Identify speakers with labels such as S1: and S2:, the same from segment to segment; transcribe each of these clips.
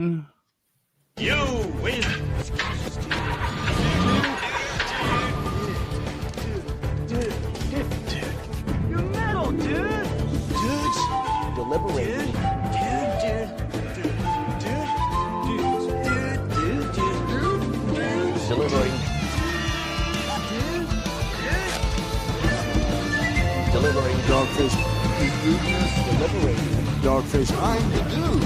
S1: You win.
S2: You're metal, dude.
S3: Dudes, deliberate. Delivering. Delivering. Dogface. Delivering. Dogface. I'm the dude.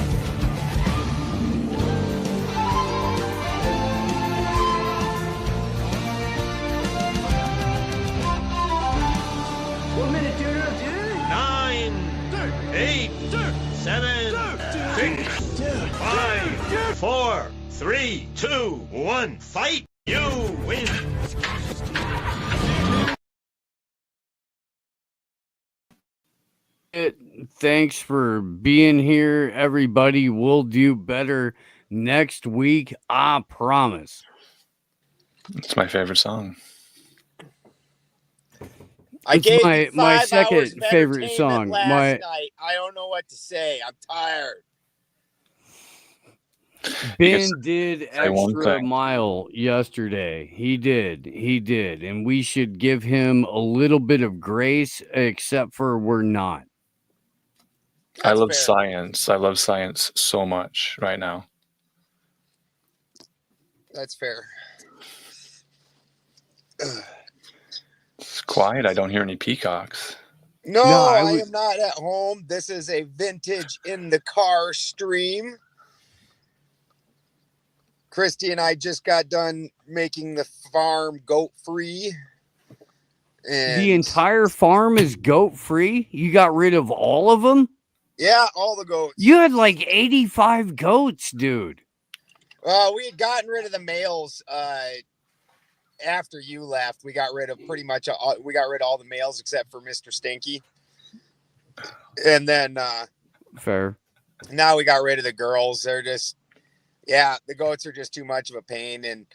S2: One minute, dude.
S1: 9, 8, 7, 6, 5, 4, 3, 2, 1. Fight. You win.
S4: Thanks for being here, everybody. We'll do better next week. I promise.
S5: It's my favorite song.
S6: I
S4: It's
S6: gave
S4: my-
S6: you 5
S4: my
S6: hours
S4: second
S6: of
S4: favorite
S6: entertainment
S4: song.
S6: last night. I don't know what to say. I'm tired.
S4: Ben did
S5: say one
S4: extra
S5: thing.
S4: mile yesterday. He did. And we should give him a little bit of grace, except for we're not.
S5: I
S6: That's
S5: love
S6: fair.
S5: science. I love science so much right now.
S6: That's fair.
S5: It's quiet. I don't hear any peacocks.
S6: No,
S4: I
S6: I
S4: would-
S6: am not at home. This is a vintage in the car stream. Christy and I just got done making the farm goat free. And
S4: The entire farm is goat free? You got rid of all of them?
S6: yeah, all the goats.
S4: You had like 85 goats, dude.
S6: We had gotten rid of the males after you left. We got rid of pretty much all the males except for Mr. Stinky. And then
S4: Fair.
S6: now we got rid of the girls. They're just, yeah, the goats are just too much of a pain, and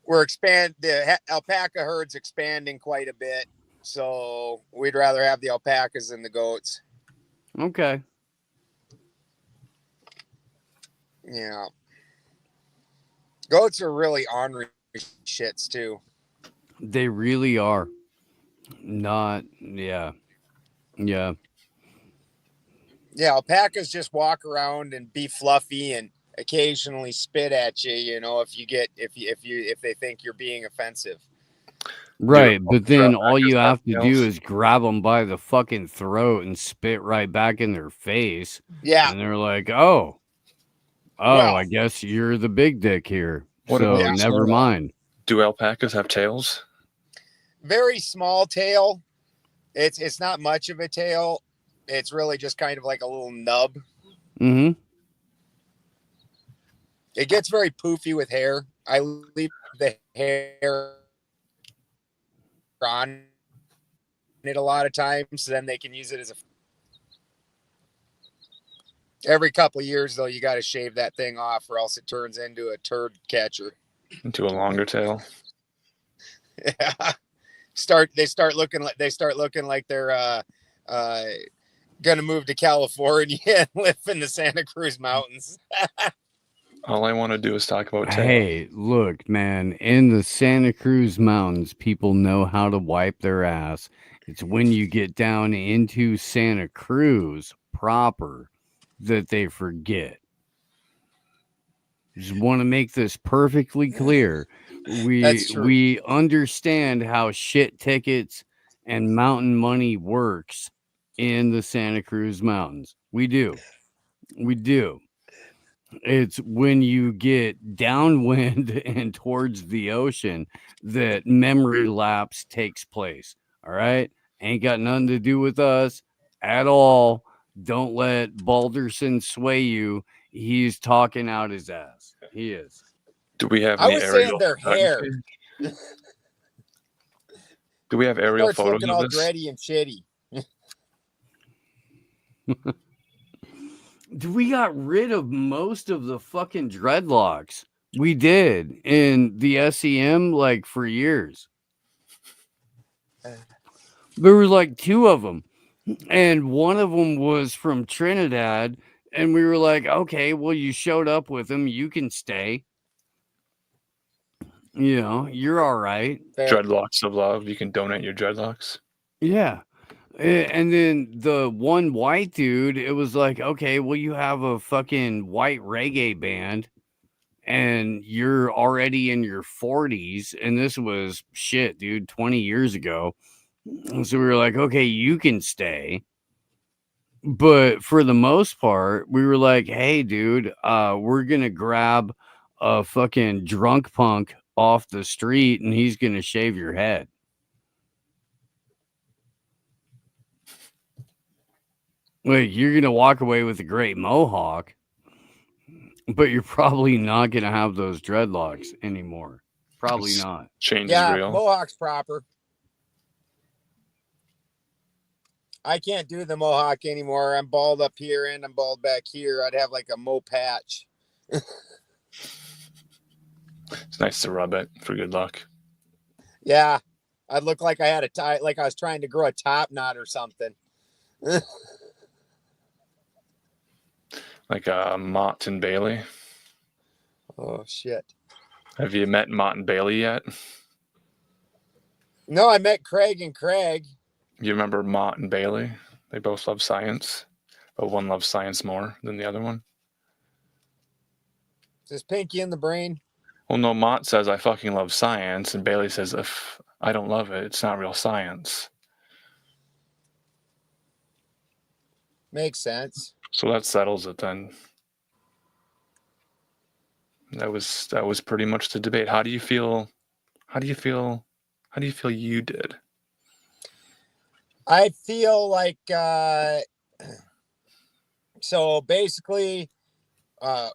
S6: the alpaca herd's expanding quite a bit. So we'd rather have the alpacas than the goats.
S4: Okay.
S6: Yeah. Goats are really ornery shits too.
S4: They really are. Not, yeah. Yeah.
S6: Yeah, alpacas just walk around and be fluffy and occasionally spit at you, you know, if they think you're being offensive.
S4: Right, but then
S5: Alpacas
S4: all you
S5: have
S4: have to do
S5: nails.
S4: is grab them by the fucking throat and spit right back in their face.
S6: Yeah.
S4: And they're like, oh,
S6: Well-
S4: I guess you're the big dick here.
S5: What
S4: So
S5: about-
S4: never mind.
S5: Do alpacas have tails?
S6: Very small tail. It's not much of a tail. It's really just kind of like a little nub.
S4: Mm-hmm.
S6: It gets very poofy with hair. I leave the hair on it a lot of times, so then they can use it as a. Every couple of years, though, you got to shave that thing off, or else it turns into a turd catcher.
S5: Into a longer tail?
S6: Yeah. They start looking like they're gonna move to California and live in the Santa Cruz Mountains.
S5: All I want to do is talk about tail.
S4: Hey, look, man, in the Santa Cruz Mountains, people know how to wipe their ass. It's when you get down into Santa Cruz proper that they forget. Just want to make this perfectly clear.
S6: That's true.
S4: We understand how shit tickets and mountain money works in the Santa Cruz Mountains. We do. It's when you get downwind and towards the ocean that memory lapse takes place. All right. Ain't got nothing to do with us at all. Don't let Balderson sway you. He's talking out his ass. He is.
S5: Do we have
S6: I
S5: any
S6: was saying
S5: aerial
S6: their hair.
S5: photography? Do we have aerial
S6: Starts
S5: photos
S6: looking
S5: of
S6: all
S5: this?
S6: dready and shitty.
S4: We got rid of most of the fucking dreadlocks. We did in the SEM like for years. There were like 2 of them, and one of them was from Trinidad, And we were like, okay, well, you showed up with them. You can stay. You know, you're all right.
S6: Fair.
S5: Dreadlocks of love. You can donate your dreadlocks.
S4: Yeah. And then the one white dude, it was like, okay, well, you have a fucking white reggae band and you're already in your 40s. And this was shit, dude, 20 years ago. So we were like, okay, you can stay. But for the most part, we were like, hey, dude, we're going to grab a fucking drunk punk off the street and he's going to shave your head. Like, you're going to walk away with a great mohawk, but you're probably not going to have those dreadlocks anymore. Probably not.
S5: Change
S6: Yeah,
S5: is real.
S6: mohawk's proper. I can't do the mohawk anymore. I'm bald up here and I'm bald back here. I'd have like a mo patch.
S5: It's nice to rub it for good luck.
S6: Yeah, I'd look like I had a tie, like I was trying to grow a top knot or something.
S5: Like Motte and Bailey.
S6: Oh shit!
S5: Have you met Motte and Bailey yet?
S6: No, I met Craig and Craig.
S5: You remember Motte and Bailey? They both love science, but one loves science more than the other one.
S6: Is this pinky in the brain?
S5: Well, no, Motte says, I fucking love science, and Bailey says, if I don't love it, it's not real science.
S6: Makes sense.
S5: So that settles it then. That was pretty much the debate. How do you feel you did?
S6: I feel like so basically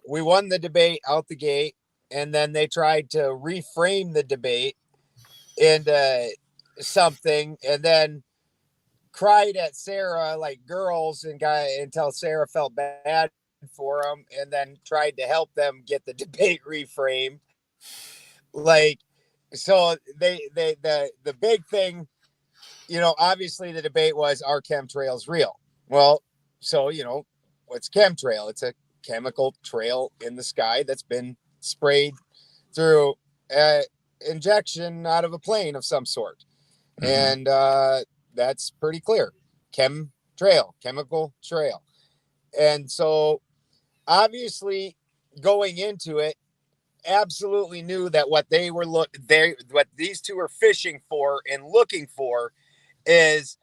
S6: we won the debate out the gate, and then they tried to reframe the debate into something, and then cried at Sarah like girls until Sarah felt bad for them, and then tried to help them get the debate reframed. Like, so the big thing, you know, obviously the debate was, are chemtrails real? Well, so, you know, what's chemtrail? It's a chemical trail in the sky that's been sprayed through injection out of a plane of some sort. Mm-hmm. And that's pretty clear. Chemtrail, chemical trail. And so obviously going into it, absolutely knew that what they were what these two are fishing for and looking for is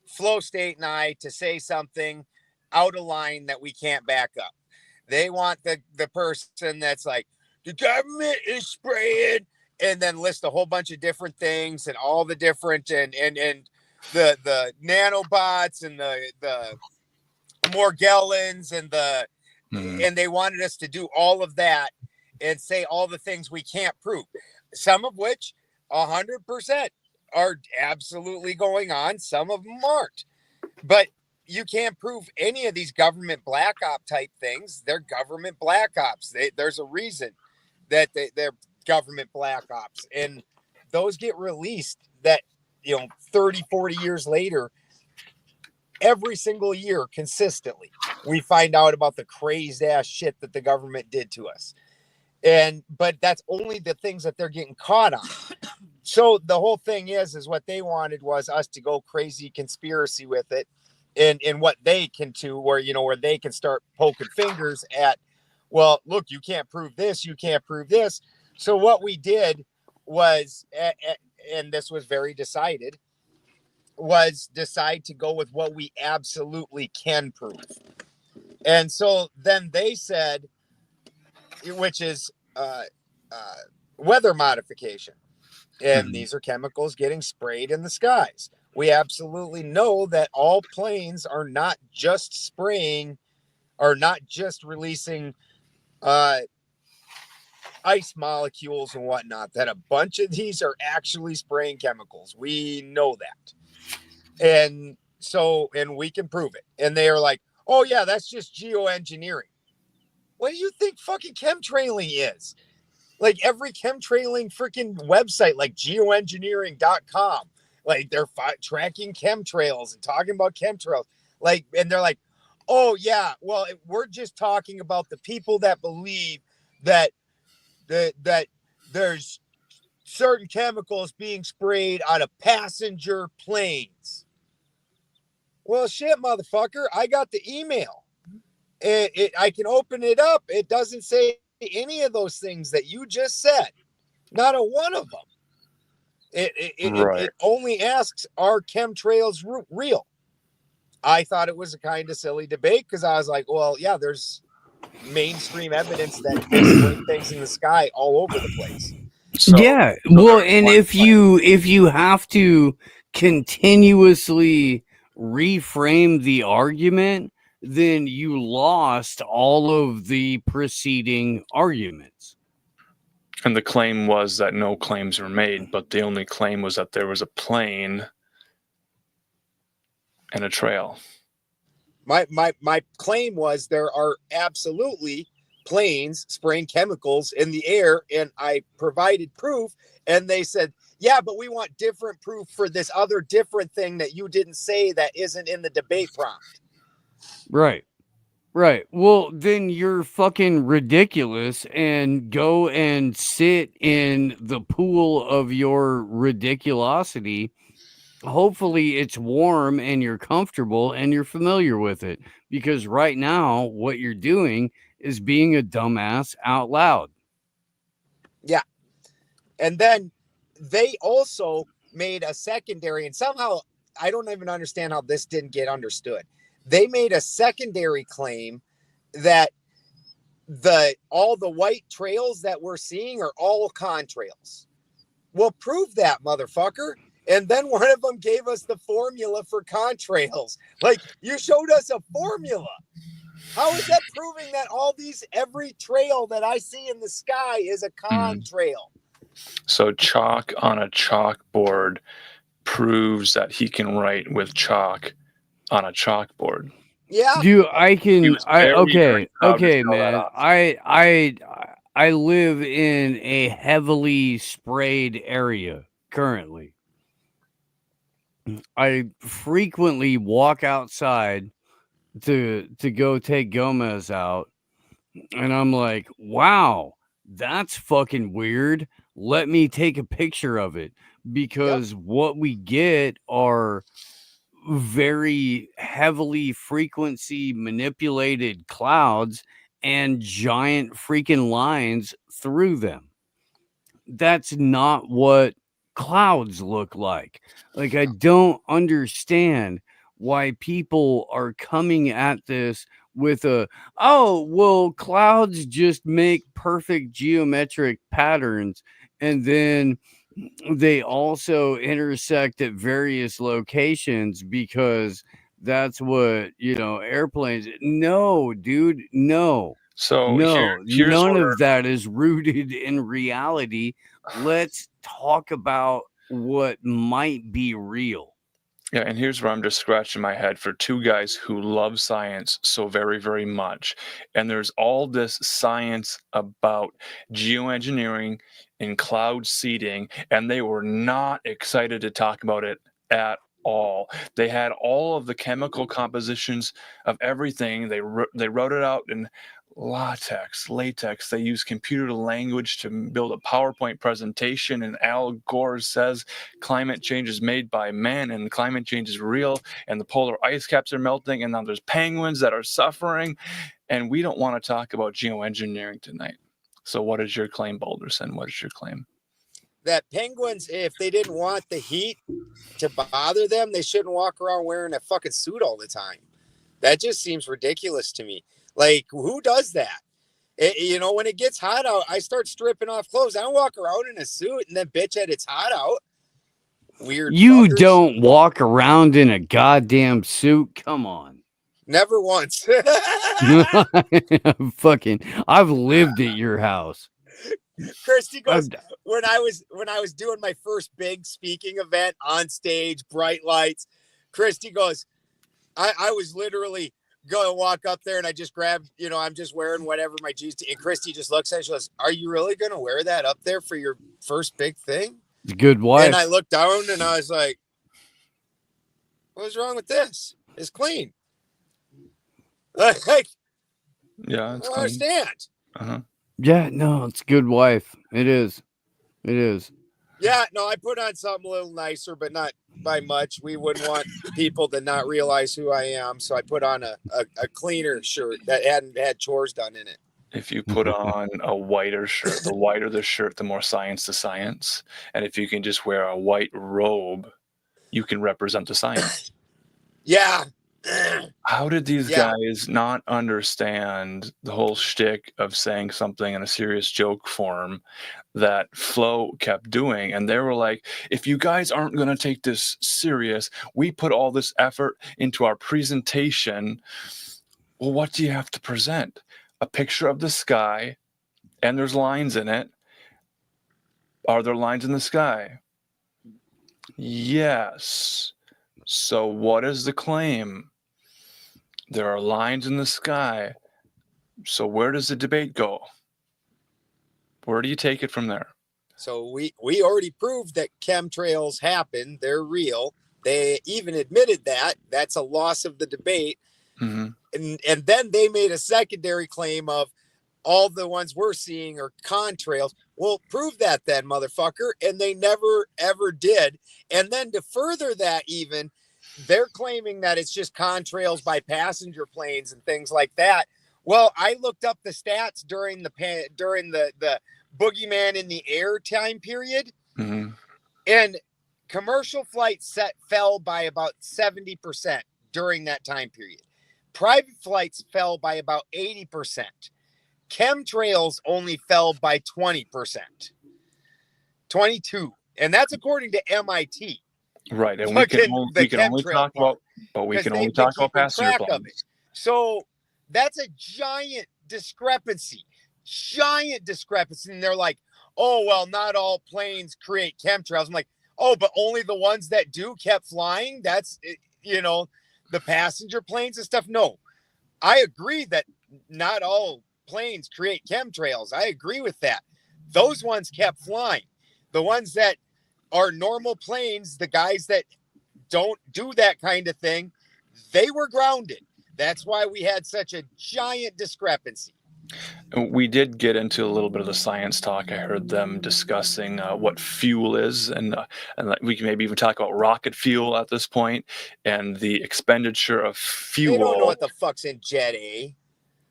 S6: Flowstate and I to say something out of line that we can't back up. They want the person that's like, the government is spraying, and then list a whole bunch of different things and all the different and the nanobots and the Morgellons and and they wanted us to do all of that and say all the things we can't prove, some of which 100% are absolutely going on. Some of them aren't, but you can't prove any of these government black op type things. They're government black ops. There's a reason that they're government black ops, and those get released that, you know, 30, 40 years later, every single year consistently, we find out about the crazed ass shit that the government did to us. But that's only the things that they're getting caught on. So the whole thing is what they wanted was us to go crazy conspiracy with it, and what they can do, where they can start poking fingers at, well, look, you can't prove this, you can't prove this. So what we did was, and this was very decided, was decide to go with what we absolutely can prove. And so then they said, which is weather modification. And these are chemicals getting sprayed in the skies. We absolutely know that all planes are not just spraying, or not just releasing ice molecules and whatnot, that a bunch of these are actually spraying chemicals. We know that. And so, and we can prove it. And they are like, oh yeah, that's just geoengineering. What do you think fucking chemtrailing is? Like every chemtrailing freaking website, like geoengineering.com, like they're tracking chemtrails and talking about chemtrails. Like, and they're like, Oh yeah. Well, we're just talking about the people that believe that that there's certain chemicals being sprayed out of passenger planes. Well, shit, motherfucker. I got the email. I can open it up. It doesn't say any of those things that you just said. Not a one of them. It only asks, are chemtrails real? I thought it was a kind of silly debate because I was like, well, yeah, there's mainstream evidence that they spray things in the sky all over the place.
S5: So,
S4: yeah.
S5: so
S4: Well,
S5: there's
S4: and
S5: one
S4: if
S5: claim.
S4: you have to continuously reframe the argument, then you lost all of the preceding arguments.
S5: And the claim was that no claims were made, but the only claim was that there was a plane and a trail.
S6: My claim was there are absolutely planes spraying chemicals in the air, and I provided proof, and they said, yeah, but we want different proof for this other different thing that you didn't say that isn't in the debate prompt.
S4: Right. Right. Well, then you're fucking ridiculous and go and sit in the pool of your ridiculosity. Hopefully it's warm and you're comfortable and you're familiar with it, because right now what you're doing is being a dumbass out loud.
S6: Yeah. And then they also made a secondary, and somehow I don't even understand how this didn't get understood. They made a secondary claim that all the white trails that we're seeing are all contrails. Well, prove that, motherfucker. And then one of them gave us the formula for contrails. Like, you showed us a formula. How is that proving that every trail that I see in the sky is a contrail?
S5: So chalk on a chalkboard proves that he can write with chalk on a chalkboard.
S6: Yeah.
S4: Dude,
S5: very proud to
S4: okay,
S5: show that
S4: man.
S5: off.
S4: I live in a heavily sprayed area currently. I frequently walk outside to go take Gomez out, and I'm like, wow, that's fucking weird. Let me take a picture of it, because what we get are very heavily frequency manipulated clouds and giant freaking lines through them. That's not what clouds look like. Like, I don't understand why people are coming at this with clouds just make perfect geometric patterns, and then they also intersect at various locations because that's what, airplanes. No, dude, no.
S5: So
S4: No,
S5: here's
S4: none
S5: where,
S4: of that is rooted in reality. Let's talk about what might be real.
S5: yeah, and here's where I'm just scratching my head for two guys who love science so very, very much. And there's all this science about geoengineering and cloud seeding, and they were not excited to talk about it at all. They had all of the chemical compositions of everything. They wrote it out in latex. They use computer language to build a PowerPoint presentation, and Al Gore says climate change is made by man and climate change is real, and the polar ice caps are melting, and now there's penguins that are suffering, and we don't want to talk about geoengineering tonight. So what is your claim, Balderson? What is your claim?
S6: That penguins, if they didn't want the heat to bother them, they shouldn't walk around wearing a fucking suit all the time. That just seems ridiculous to me. Like, who does that? When it gets hot out, I start stripping off clothes. I don't walk around in a suit and then bitch that it's hot out. Weird.
S4: You
S6: fuckers.
S4: don't walk around in a goddamn suit. Come on.
S6: Never once.
S4: Fucking, I've lived at your house.
S6: Christy goes, when I was doing my first big speaking event on stage, bright lights, Christy goes, I was literally going to walk up there and I just grabbed, I'm just wearing whatever my jeans. And Christy just looks at it. She goes, are you really going to wear that up there for your first big thing?
S4: It's a good wife.
S6: And I looked down and I was like, what's wrong with this? It's clean. Like,
S5: Yeah,
S6: I
S5: it's
S6: don't
S5: clean.
S6: understand.
S5: Uh-huh.
S4: Yeah, no, it's good wife. It is. It is.
S6: Yeah, no, I put on something a little nicer, but not by much. We wouldn't want people to not realize who I am. So I put on a cleaner shirt that hadn't had chores done in it.
S5: If you put on a whiter shirt, the whiter the shirt, the more science the science. And if you can just wear a white robe, you can represent the science.
S6: Yeah.
S5: How did these
S6: Yeah.
S5: guys not understand the whole shtick of saying something in a serious joke form that Flo kept doing? And they were like, if you guys aren't going to take this serious, we put all this effort into our presentation. Well, what do you have to present? A picture of the sky, and there's lines in it. Are there lines in the sky? Yes. So what is the claim? There are lines in the sky. So where does the debate go? Where do you take it from there?
S6: So we already proved that chemtrails happen. They're real. They even admitted that. That's a loss of the debate.
S5: Mm-hmm.
S6: And then they made a secondary claim of all the ones we're seeing are contrails. Well, prove that then, motherfucker. And they never, ever did. And then to further that even, they're claiming that it's just contrails by passenger planes and things like that. Well, I looked up the stats during the boogeyman in the air time period.
S5: Mm-hmm.
S6: And commercial flights fell by about 70% during that time period. Private flights fell by about 80%. Chemtrails only fell by 20%. 22. And that's according to MIT.
S5: Right. And we can only talk about passenger planes.
S6: So that's a giant discrepancy. And they're like, oh, well, not all planes create chemtrails. I'm like, oh, but only the ones that do kept flying. That's, the passenger planes and stuff. No, I agree that not all planes create chemtrails. I agree with that. Those ones kept flying. The ones that are normal planes, the guys that don't do that kind of thing, they were grounded. That's why we had such a giant discrepancy.
S5: We did get into a little bit of the science talk. I heard them discussing what fuel is, and we can maybe even talk about rocket fuel at this point and the expenditure of fuel.
S6: They don't know what the fuck's in Jet A.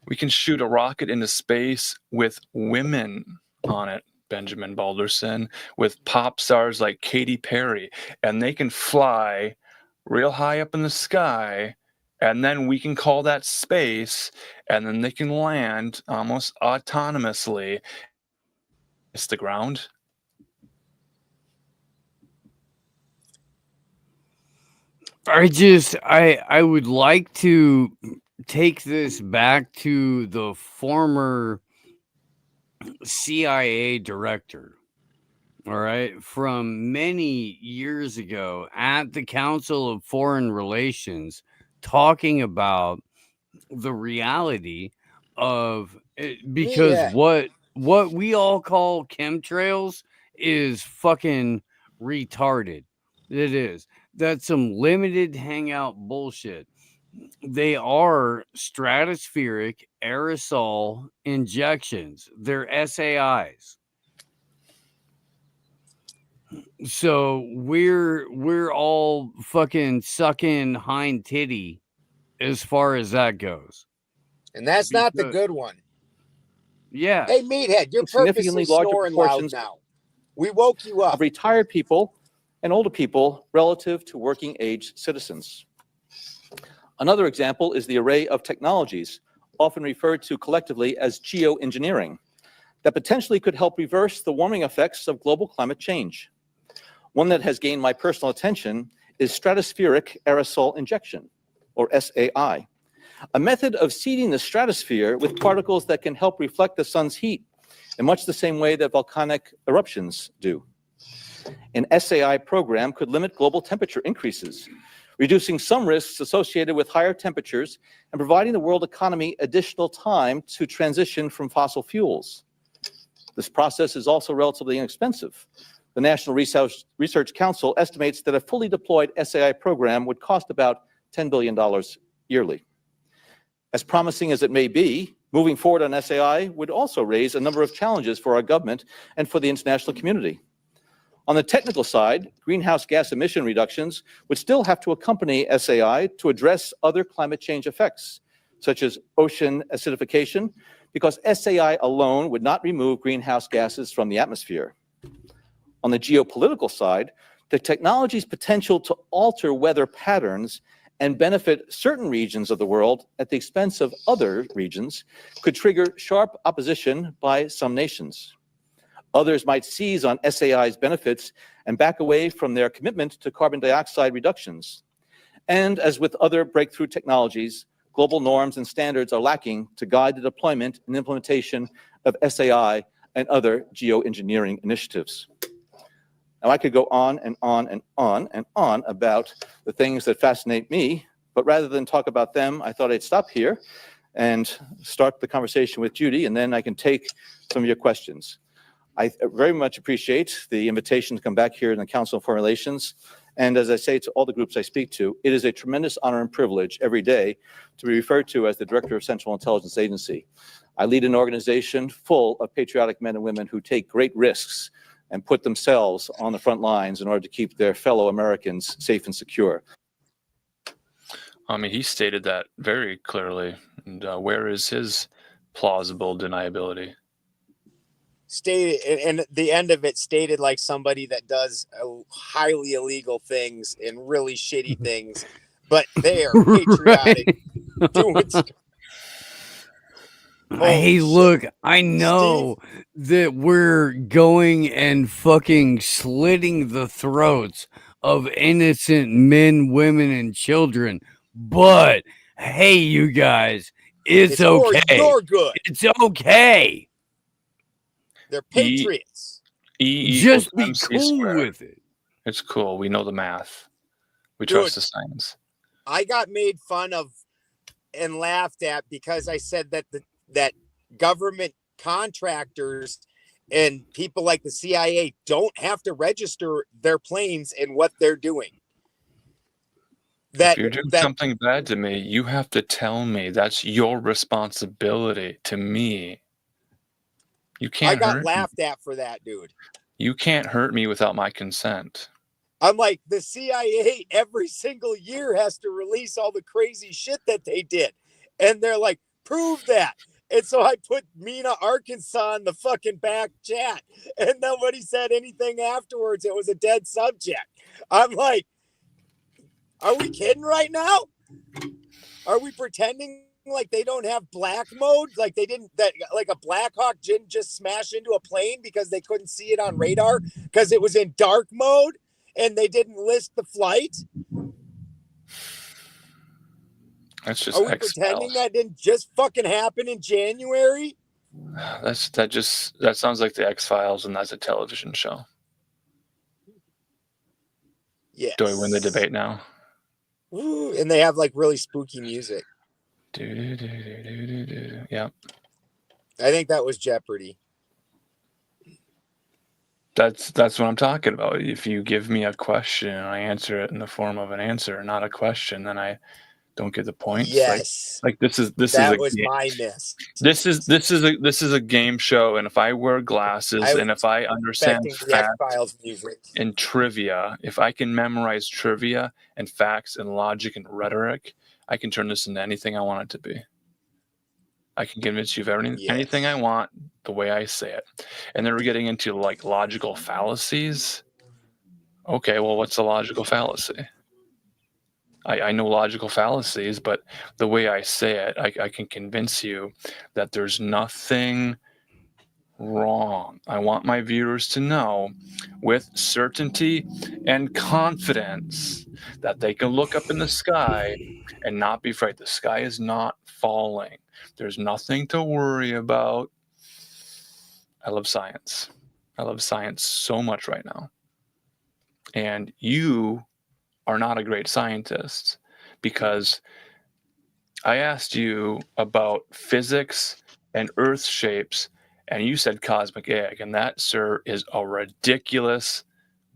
S5: We can shoot a rocket into space with women on it, Benjamin Balderson, with pop stars like Katy Perry, and they can fly real high up in the sky. And then we can call that space, and then they can land almost autonomously. It's the ground.
S4: I would like to take this back to the former CIA director. All right, from many years ago at the Council of Foreign Relations, talking about the reality of it, because what we all call chemtrails is fucking retarded. It is. That's some limited hangout bullshit. They are stratospheric aerosol injections. They're SAIs. So we're all fucking sucking hind titty as far as that goes.
S6: And that's not the good one.
S4: Yeah.
S6: Hey, Meathead, you're purposely snoring loud now. We woke you up.
S7: Of retired people and older people relative to working age citizens. Another example is the array of technologies, often referred to collectively as geoengineering, that potentially could help reverse the warming effects of global climate change. One that has gained my personal attention is stratospheric aerosol injection, or SAI, a method of seeding the stratosphere with particles that can help reflect the sun's heat in much the same way that volcanic eruptions do. An SAI program could limit global temperature increases, reducing some risks associated with higher temperatures and providing the world economy additional time to transition from fossil fuels. This process is also relatively inexpensive. The National Research Council estimates that a fully deployed SAI program would cost about $10 billion yearly. As promising as it may be, moving forward on SAI would also raise a number of challenges for our government and for the international community. On the technical side, greenhouse gas emission reductions would still have to accompany SAI to address other climate change effects, such as ocean acidification, because SAI alone would not remove greenhouse gases from the atmosphere. On the geopolitical side, the technology's potential to alter weather patterns and benefit certain regions of the world at the expense of other regions could trigger sharp opposition by some nations. Others might seize on SAI's benefits and back away from their commitment to carbon dioxide reductions. And as with other breakthrough technologies, global norms and standards are lacking to guide the deployment and implementation of SAI and other geoengineering initiatives. Now, I could go on and on and on and on about the things that fascinate me, but rather than talk about them, I thought I'd stop here and start the conversation with Judy, and then I can take some of your questions. I very much appreciate the invitation to come back here in the Council on Foreign Relations. And as I say to all the groups I speak to, it is a tremendous honor and privilege every day to be referred to as the Director of Central Intelligence Agency. I lead an organization full of patriotic men and women who take great risks and put themselves on the front lines in order to keep their fellow Americans safe and secure.
S5: I mean, he stated that very clearly. And where is his plausible deniability?
S6: Stated, and the end of it stated like somebody that does highly illegal things and really shitty things, but they are patriotic. Doing
S4: Hey, look, I know that we're going and fucking slitting the throats of innocent men, women, and children, but hey, you guys, it's okay.
S6: You're good.
S4: It's okay.
S6: They're patriots.
S4: Just be cool with it.
S5: It's cool. We know the math. We
S6: Dude,
S5: trust the science.
S6: I got made fun of and laughed at because I said that that government contractors and people like the CIA don't have to register their planes and what they're doing.
S5: If you're doing something bad to me, you have to tell me. That's your responsibility to me. You can't. I
S6: got laughed at for that, dude.
S5: You can't hurt me without my consent.
S6: I'm like, the CIA every single year has to release all the crazy shit that they did. And they're like, prove that. And so I put Mena, Arkansas in the fucking back chat. And nobody said anything afterwards. It was a dead subject. I'm like, are we kidding right now? Are we pretending like they don't have black mode? Like they didn't, that like a Black Hawk didn't just smash into a plane because they couldn't see it on radar because it was in dark mode and they didn't list the flight?
S5: That's just
S6: Are we pretending that didn't just fucking happen in January?
S5: That sounds like the X-Files, and that's a television show.
S6: Yes.
S5: Do I win the debate now?
S6: Ooh, and they have like really spooky music.
S5: Yeah.
S6: I think that was Jeopardy.
S5: That's what I'm talking about. If you give me a question and I answer it in the form of an answer, not a question, then I don't get the point.
S6: Yes.
S5: Like this is
S6: that was my miss.
S5: This is a game show, and if I wear glasses and if I understand facts and trivia, if I can memorize trivia and facts and logic and rhetoric, I can turn this into anything I want it to be. I can convince you of anything I want the way I say it. And then we're getting into like logical fallacies. Okay, well, what's a logical fallacy? I know logical fallacies, but the way I say it, I can convince you that there's nothing wrong. I want my viewers to know with certainty and confidence that they can look up in the sky and not be afraid. The sky is not falling. There's nothing to worry about. I love science. I love science so much right now. And you are not a great scientist because I asked you about physics and earth shapes and you said cosmic egg, and that, sir, is a ridiculous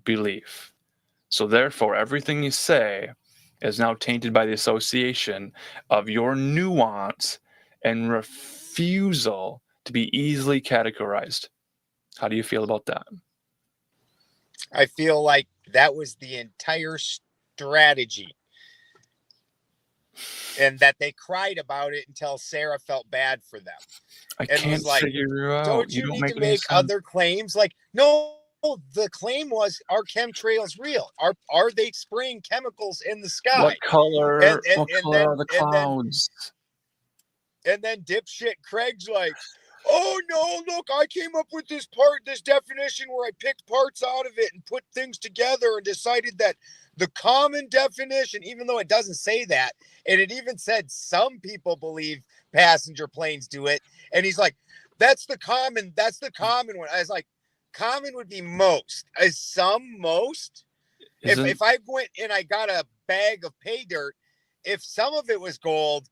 S5: belief. So therefore, everything you say is now tainted by the association of your nuance and refusal to be easily categorized. How do you feel about that?
S6: I feel like that was the entire strategy, and that they cried about it until Sarah felt bad for them.
S5: I
S6: And
S5: can't
S6: was like,
S5: figure out.
S6: don't you need to
S5: any
S6: make
S5: sense.
S6: other claims? Like, no, the claim was, are chemtrails real? Are they spraying chemicals in the sky?
S5: What color? What color
S6: then,
S5: are the clouds?
S6: and then dipshit Craig's like, oh no, look, I came up with this definition where I picked parts out of it and put things together and decided that the common definition, even though it doesn't say that, and it even said some people believe passenger planes do it. And he's like, that's the common one. I was like, common would be most. Is some most? If I went and I got a bag of pay dirt, if some of it was gold,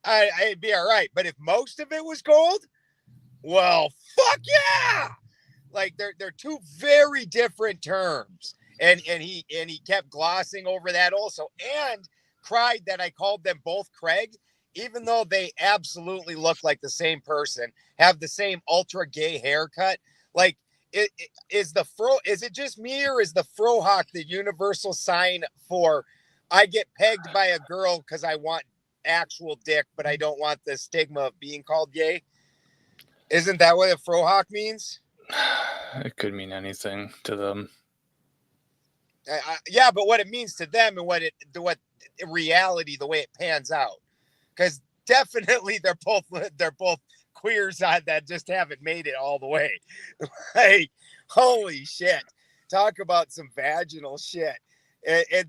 S6: I'd be all right. But if most of it was gold, well, fuck yeah! Like they're two very different terms. And he kept glossing over that also, and cried that I called them both Craig, even though they absolutely look like the same person, have the same ultra gay haircut. Like, is it just me, or is the frohawk the universal sign for I get pegged by a girl because I want actual dick, but I don't want the stigma of being called gay? Isn't that what a frohawk means?
S5: It could mean anything to them.
S6: Yeah, but what it means to them and what reality, the way it pans out, because definitely they're both queers that just haven't made it all the way. Like, holy shit, talk about some vaginal shit.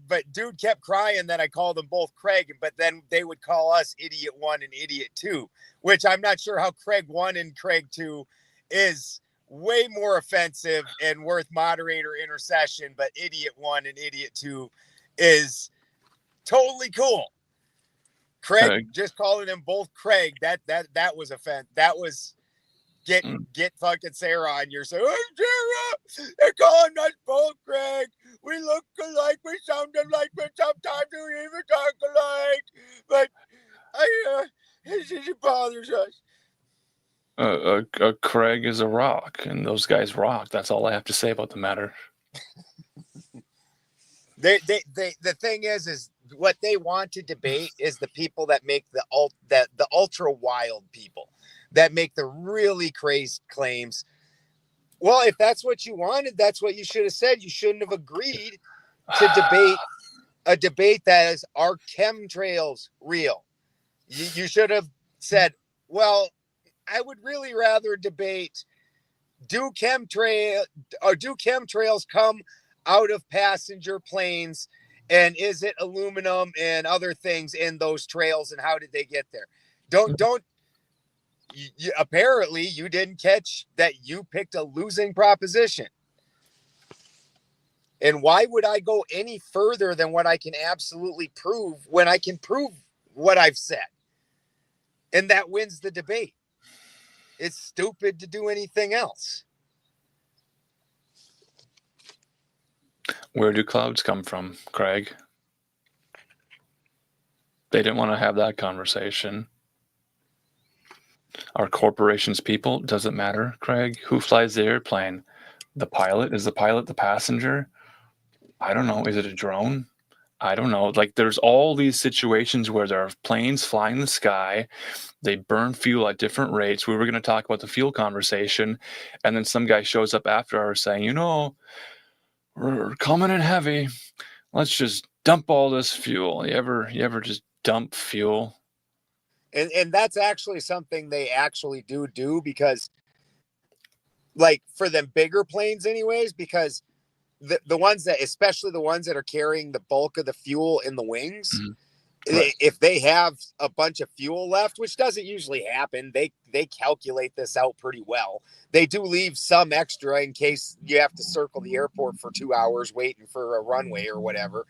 S6: But dude kept crying that I called them both Craig, but then they would call us Idiot 1 and Idiot 2, which I'm not sure how Craig 1 and Craig 2 is way more offensive and worth moderator intercession, but Idiot 1 and Idiot 2 is totally cool. Craig, just calling them both Craig, that was offense. That was get fucking Sarah on your side. Oh, Sarah, they're calling us both Craig. We look alike, we sound alike, but sometimes we even talk alike. But it bothers us.
S5: Craig is a rock, and those guys rock. That's all I have to say about the matter.
S6: The thing is what they want to debate is the people that make the ultra wild people that make the really crazy claims. Well, if that's what you wanted, that's what you should have said. You shouldn't have agreed to debate a debate that is, are chemtrails real? You should have said, well, I would really rather debate, do chemtrails come out of passenger planes, and is it aluminum and other things in those trails, and how did they get there? Apparently you didn't catch that you picked a losing proposition. And why would I go any further than what I can absolutely prove when I can prove what I've said? And that wins the debate. It's stupid to do anything else.
S5: Where do clouds come from, Craig? They didn't want to have that conversation. Are corporations people? Doesn't matter, Craig. Who flies the airplane? The pilot? Is the pilot the passenger? I don't know. Is it a drone? I don't know. Like, there's all these situations where there are planes flying in the sky. They burn fuel at different rates. We were going to talk about the fuel conversation, and then some guy shows up after hours saying, we're coming in heavy. Let's just dump all this fuel. You ever just dump fuel?
S6: And that's actually something they actually do because, like, for them bigger planes anyways, because the ones that, especially the ones that are carrying the bulk of the fuel in the wings, right, if they have a bunch of fuel left, which doesn't usually happen, they calculate this out pretty well. They do leave some extra in case you have to circle the airport for 2 hours waiting for a runway or whatever,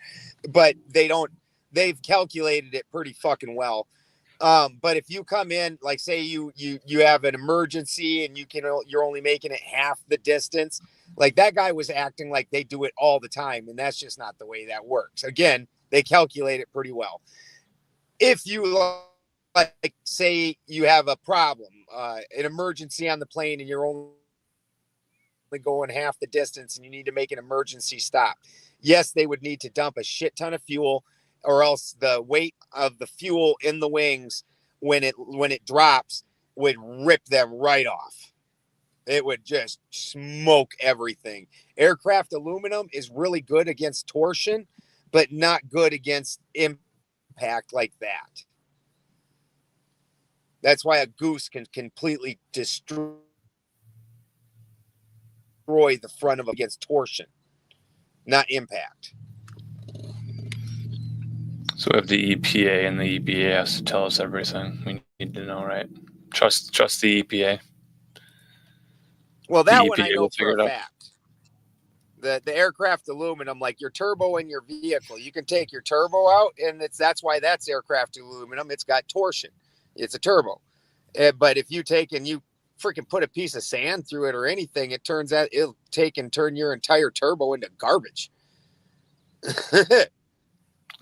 S6: but they've calculated it pretty fucking well. But if you come in, like, say you have an emergency and you're only making it half the distance, like that guy was acting like they do it all the time, and that's just not the way that works. Again, They calculate it pretty well. If you like say you have a problem, an emergency on the plane, and you're only going half the distance and you need to make an emergency stop, yes, they would need to dump a shit ton of fuel, or else the weight of the fuel in the wings when it drops would rip them right off. It would just smoke everything. Aircraft aluminum is really good against torsion, but not good against impact like that. That's why a goose can completely destroy the front of against torsion, not impact.
S5: So we have the EPA, and the EPA has to tell us everything we need to know, right? Trust the EPA.
S6: Well, that
S5: The
S6: one I
S5: EPA
S6: know
S5: will
S6: for
S5: figure
S6: a
S5: it out.
S6: fact. The aircraft aluminum, like your turbo in your vehicle, you can take your turbo out, and that's why that's aircraft aluminum. It's got torsion. It's a turbo. But if you take and you freaking put a piece of sand through it or anything, it turns out it'll take and turn your entire turbo into garbage.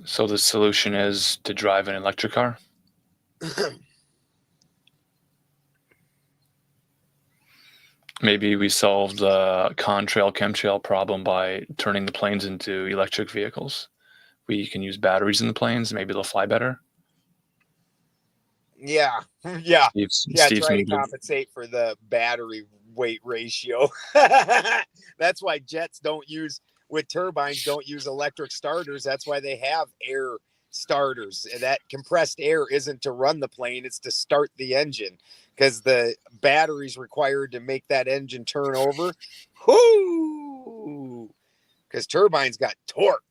S5: So the solution is to drive an electric car? Maybe we solved the contrail chemtrail problem by turning the planes into electric vehicles. We can use batteries in the planes. Maybe they'll fly better.
S6: Yeah.
S5: Steve's
S6: Try to
S5: new-
S6: compensate for the battery weight ratio. That's why jets with turbines don't use electric starters. That's why they have air starters. That compressed air isn't to run the plane, it's to start the engine, because the battery's required to make that engine turn over. Whoo! Because turbines got torque.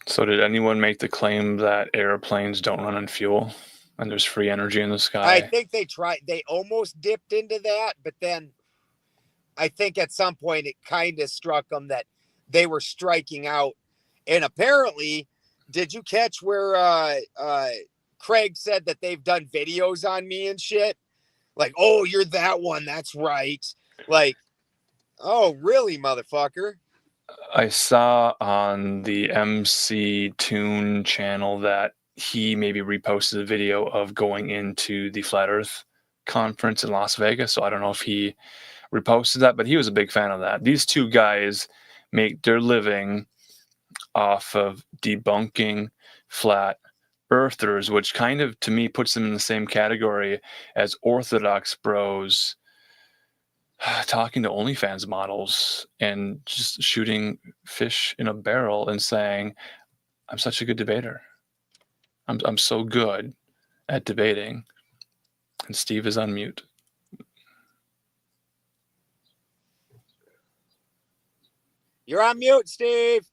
S5: So did anyone make the claim that airplanes don't run on fuel and there's free energy in the sky?
S6: I think they almost dipped into that, but then I think at some point it kind of struck them that they were striking out. And apparently, did you catch where Craig said that they've done videos on me and shit? Like, oh, you're that one. That's right. Like, oh, really, motherfucker?
S5: I saw on the MC Tune channel that he maybe reposted a video of going into the Flat Earth conference in Las Vegas. So I don't know if he reposted that, but he was a big fan of that. These two guys make their living off of debunking flat earthers, which kind of, to me, puts them in the same category as orthodox bros talking to OnlyFans models and just shooting fish in a barrel and saying, I'm such a good debater. I'm so good at debating. And Steve is on mute.
S6: You're on mute, Steve.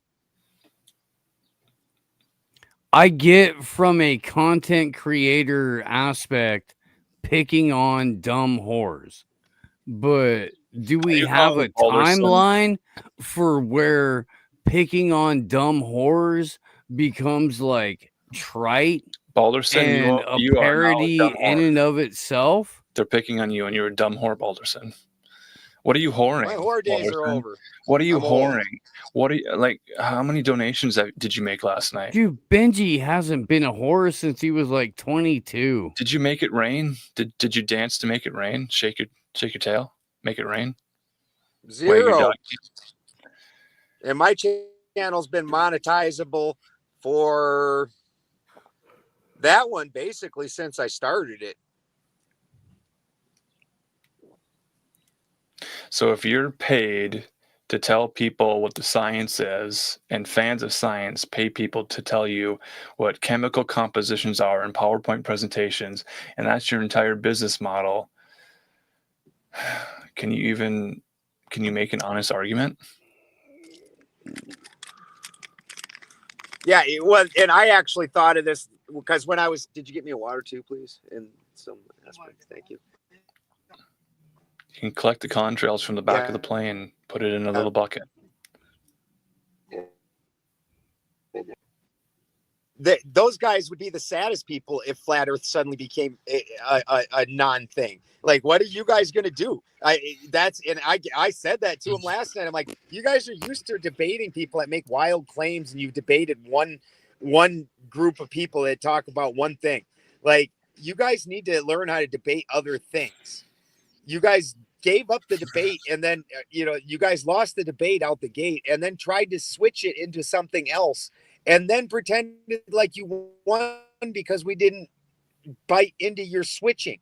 S4: I get from a content creator aspect picking on dumb whores, but do we have a timeline for where picking on dumb whores becomes like trite
S5: Balderson,
S4: and
S5: you
S4: a
S5: are now a
S4: parody
S5: dumb
S4: in
S5: whore.
S4: and of itself?
S5: They're picking on you, and you're a dumb whore, Balderson. What are you whoring?
S6: My whore days are
S5: Balderson?
S6: over.
S5: What are you
S6: I'm old.
S5: whoring? What are you like? How many donations did you make last night?
S4: Dude, Benji hasn't been a whore since he was like 22.
S5: Did you make it rain? Did you dance to make it rain? Shake your tail, make it rain. Wag your
S6: Zero.
S5: dog.
S6: And my channel's been monetizable for that one basically since I started it.
S5: So if you're paid to tell people what the science is, and fans of science pay people to tell you what chemical compositions are in PowerPoint presentations, and that's your entire business model, can you make an honest argument?
S6: Yeah, it was, and I actually thought of this because when I was, did you get me a water too, please? In some aspect, thank you.
S5: You can collect the contrails from the back of the plane, put it in a little bucket.
S6: those guys would be the saddest people if flat Earth suddenly became a non-thing. Like, what are you guys gonna do? I said that to him last night. I'm like, you guys are used to debating people that make wild claims, and you've debated one group of people that talk about one thing. Like, you guys need to learn how to debate other things. You guys gave up the debate, and then you guys lost the debate out the gate, and then tried to switch it into something else, and then pretended like you won because we didn't bite into your switching.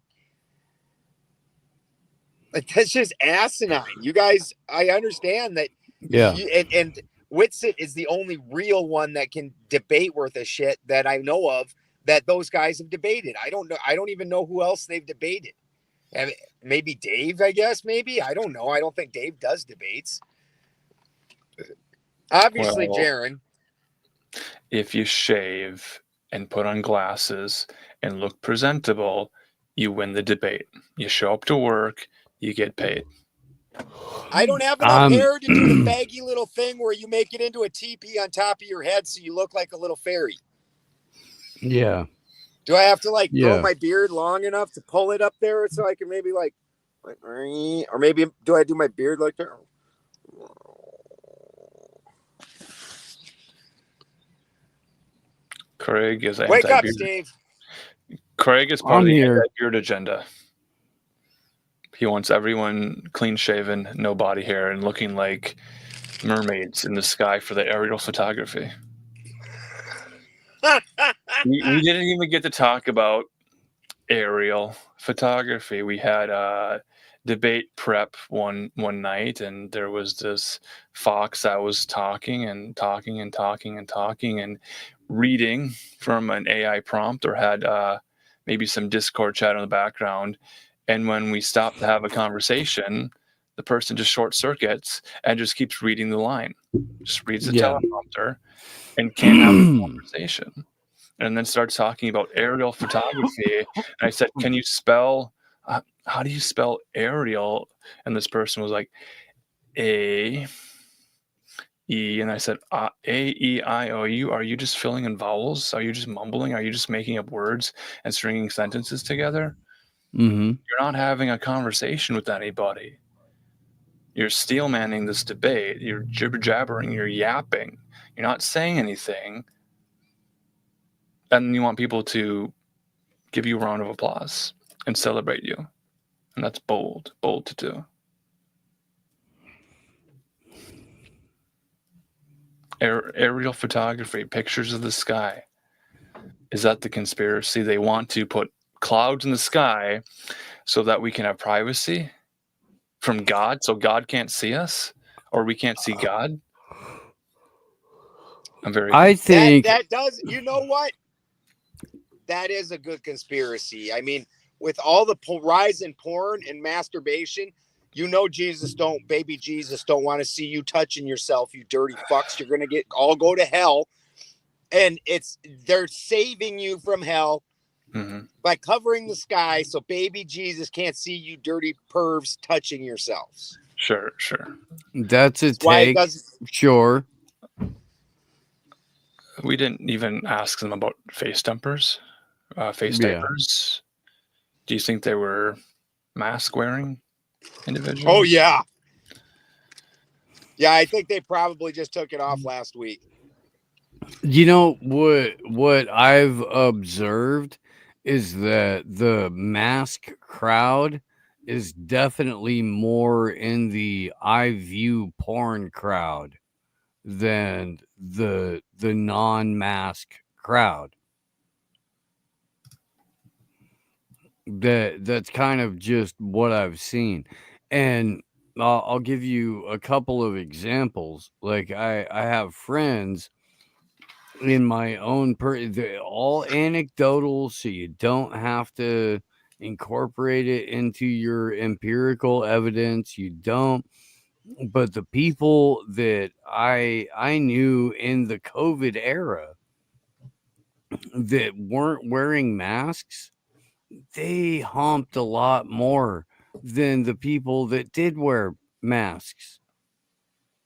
S6: Like, that's just asinine. You guys, I understand that.
S4: Yeah.
S6: And Whitsitt is the only real one that can debate worth a shit that I know of that those guys have debated. I don't know. I don't even know who else they've debated. And maybe Dave, I guess, maybe. I don't know. I don't think Dave does debates. Obviously,
S5: Well,
S6: Jaron.
S5: If you shave and put on glasses and look presentable, you win the debate. You show up to work, you get paid.
S6: I don't have enough hair to do the baggy little thing where you make it into a teepee on top of your head so you look like a little fairy.
S4: Yeah.
S6: Do I have to grow my beard long enough to pull it up there so I can maybe or maybe do I do my beard like that?
S5: Craig is
S6: Wake up, Steve.
S5: Craig is part
S4: I'm
S5: of the
S4: here.
S5: anti-beard agenda. He wants everyone clean shaven, no body hair, and looking like mermaids in the sky for the aerial photography. we didn't even get to talk about aerial photography. We had a debate prep one night, and there was this fox that was talking and reading from an AI prompt, or had maybe some Discord chat in the background. And when we stop to have a conversation, the person just short circuits and just keeps reading the line, just reads the teleprompter and can't have a conversation. And then starts talking about aerial photography. And I said, can you spell, how do you spell aerial? And this person was like, A, E. And I said, A, E, I, O, U. Are you just filling in vowels? Are you just mumbling? Are you just making up words and stringing sentences together?
S4: Mm-hmm.
S5: You're not having a conversation with anybody. You're steel manning this debate. You're jibber jabbering. You're yapping. You're not saying anything. And you want people to give you a round of applause and celebrate you. And that's bold to do. Aerial photography, pictures of the sky. Is that the conspiracy? They want to put clouds in the sky so that we can have privacy from God, so God can't see us, or we can't see God.
S4: I think
S6: that does. You know what? That is a good conspiracy. I mean, with all the rise in porn and masturbation, baby Jesus don't want to see you touching yourself, you dirty fucks. You're gonna all go to hell, and they're saving you from hell. Mm-hmm. By covering the sky so baby Jesus can't see you dirty pervs touching yourselves.
S5: Sure.
S4: That's a take. Sure.
S5: We didn't even ask them about face diapers. Do you think they were mask wearing individuals?
S6: Oh yeah. Yeah, I think they probably just took it off last week.
S4: You know what I've observed is that the mask crowd is definitely more in the I view porn crowd than the non-mask crowd. That's kind of just what I've seen. And I'll give you a couple of examples. Like I have friends in my own they're all anecdotal, so you don't have to incorporate it into your empirical evidence. You don't. But the people that I knew in the COVID era that weren't wearing masks, they humped a lot more than the people that did wear masks.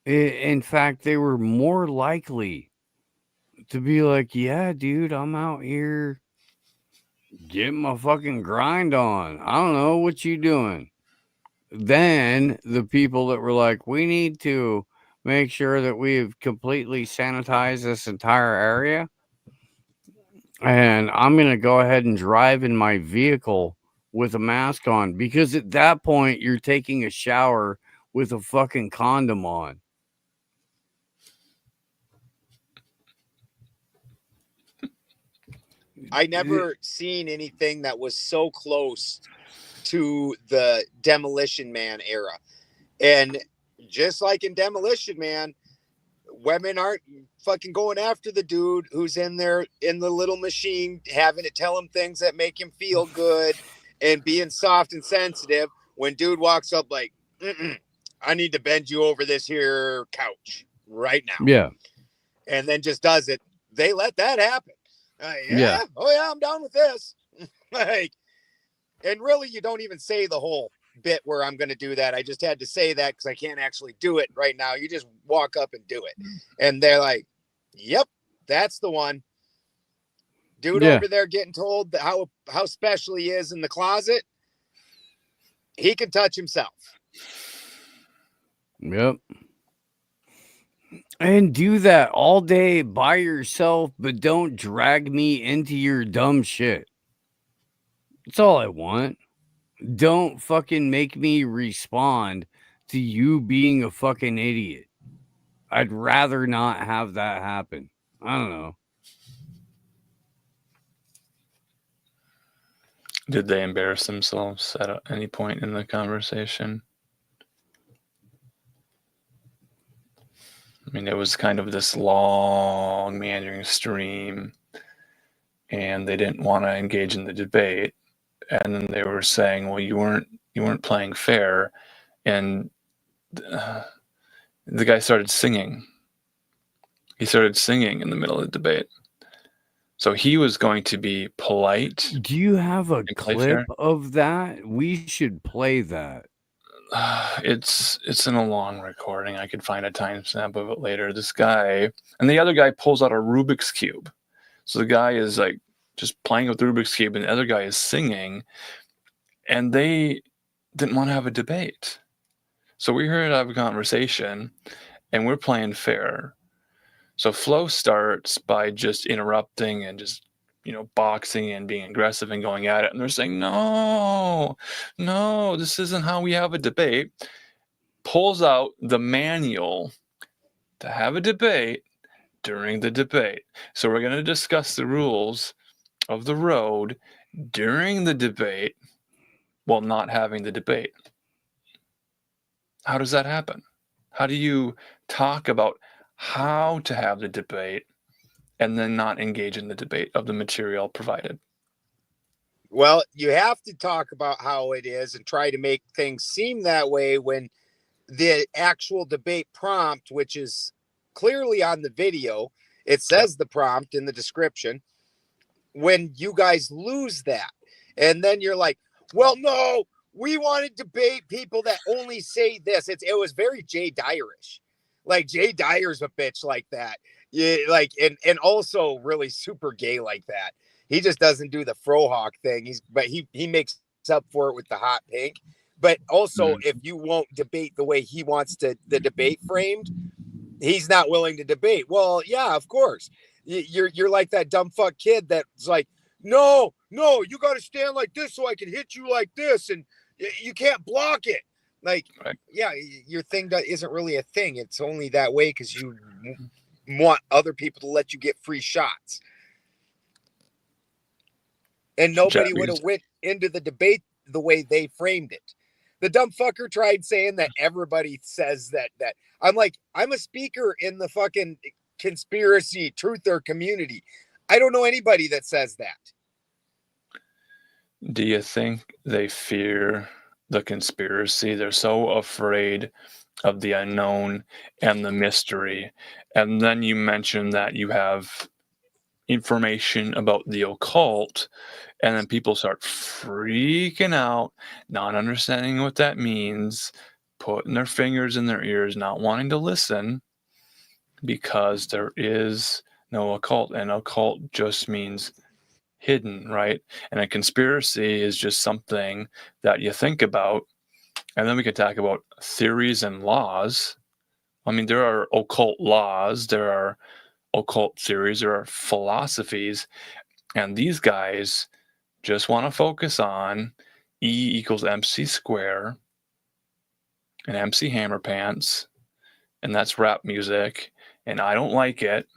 S4: In fact, they were more likely to be like, yeah, dude, I'm out here getting my fucking grind on. I don't know what you doing. Then the people that were like, we need to make sure that we've completely sanitized this entire area. And I'm going to go ahead and drive in my vehicle with a mask on, because at that point you're taking a shower with a fucking condom on.
S6: I never seen anything that was so close to the Demolition Man era. And just like in Demolition Man, women aren't fucking going after the dude who's in there in the little machine, having to tell him things that make him feel good and being soft and sensitive. When dude walks up like, I need to bend you over this here couch right now.
S4: Yeah.
S6: And then just does it. They let that happen. Yeah. Oh yeah, I'm down with this. Like, and really, you don't even say the whole bit where I'm going to do that. I just had to say that because I can't actually do it right now. You just walk up and do it. And they're like, yep, that's the one. Dude over there getting told that how special he is in the closet. He can touch himself.
S4: Yep. And do that all day by yourself, but don't drag me into your dumb shit. That's all I want. Don't fucking make me respond to you being a fucking idiot. I'd rather not have that happen. I don't know.
S5: Did they embarrass themselves at any point in the conversation? I mean, it was kind of this long, meandering stream, and they didn't want to engage in the debate. And then they were saying, "Well, you weren't playing fair," and the guy started singing. He started singing in the middle of the debate. So he was going to be polite.
S4: Do you have a clip of that? We should play that.
S5: It's in a long recording. I could find a timestamp of it later. This guy and the other guy pulls out a Rubik's Cube. So the guy is like just playing with the Rubik's Cube and the other guy is singing, and they didn't want to have a debate. So we're here to have a conversation and we're playing fair. So Flo starts by just interrupting and just, boxing and being aggressive and going at it. And they're saying, no, this isn't how we have a debate. Pulls out the manual to have a debate during the debate. So we're going to discuss the rules of the road during the debate while not having the debate. How does that happen? How do you talk about how to have the debate and then not engage in the debate of the material provided?
S6: Well, you have to talk about how it is and try to make things seem that way when the actual debate prompt, which is clearly on the video, it says the prompt in the description, when you guys lose that. And then you're like, well, no, we want to debate people that only say this. It was very Jay Dyer-ish. Like Jay Dyer's a bitch like that. Yeah, like and also really super gay like that. He just doesn't do the frohawk thing. He makes up for it with the hot pink. But also, if you won't debate the way he wants the debate framed, he's not willing to debate. Well, yeah, of course. You're like that dumb fuck kid that's like, no, you got to stand like this so I can hit you like this, and you can't block it. Like, right. Yeah, your thing isn't really a thing. It's only that way because you want other people to let you get free shots. And nobody would have went into the debate the way they framed it. The dumb fucker tried saying that everybody says that. I'm like, I'm a speaker in the fucking conspiracy truther community. I don't know anybody that says that.
S5: Do you think they fear the conspiracy? They're so afraid of the unknown and the mystery. And then you mentioned that you have information about the occult, and then people start freaking out, not understanding what that means, putting their fingers in their ears, not wanting to listen, because there is no occult, and occult just means hidden, right? And a conspiracy is just something that you think about. And then we could talk about theories and laws. I mean, there are occult laws, there are occult theories, there are philosophies, and these guys just want to focus on E equals MC square and MC Hammer Pants, and that's rap music, and I don't like it,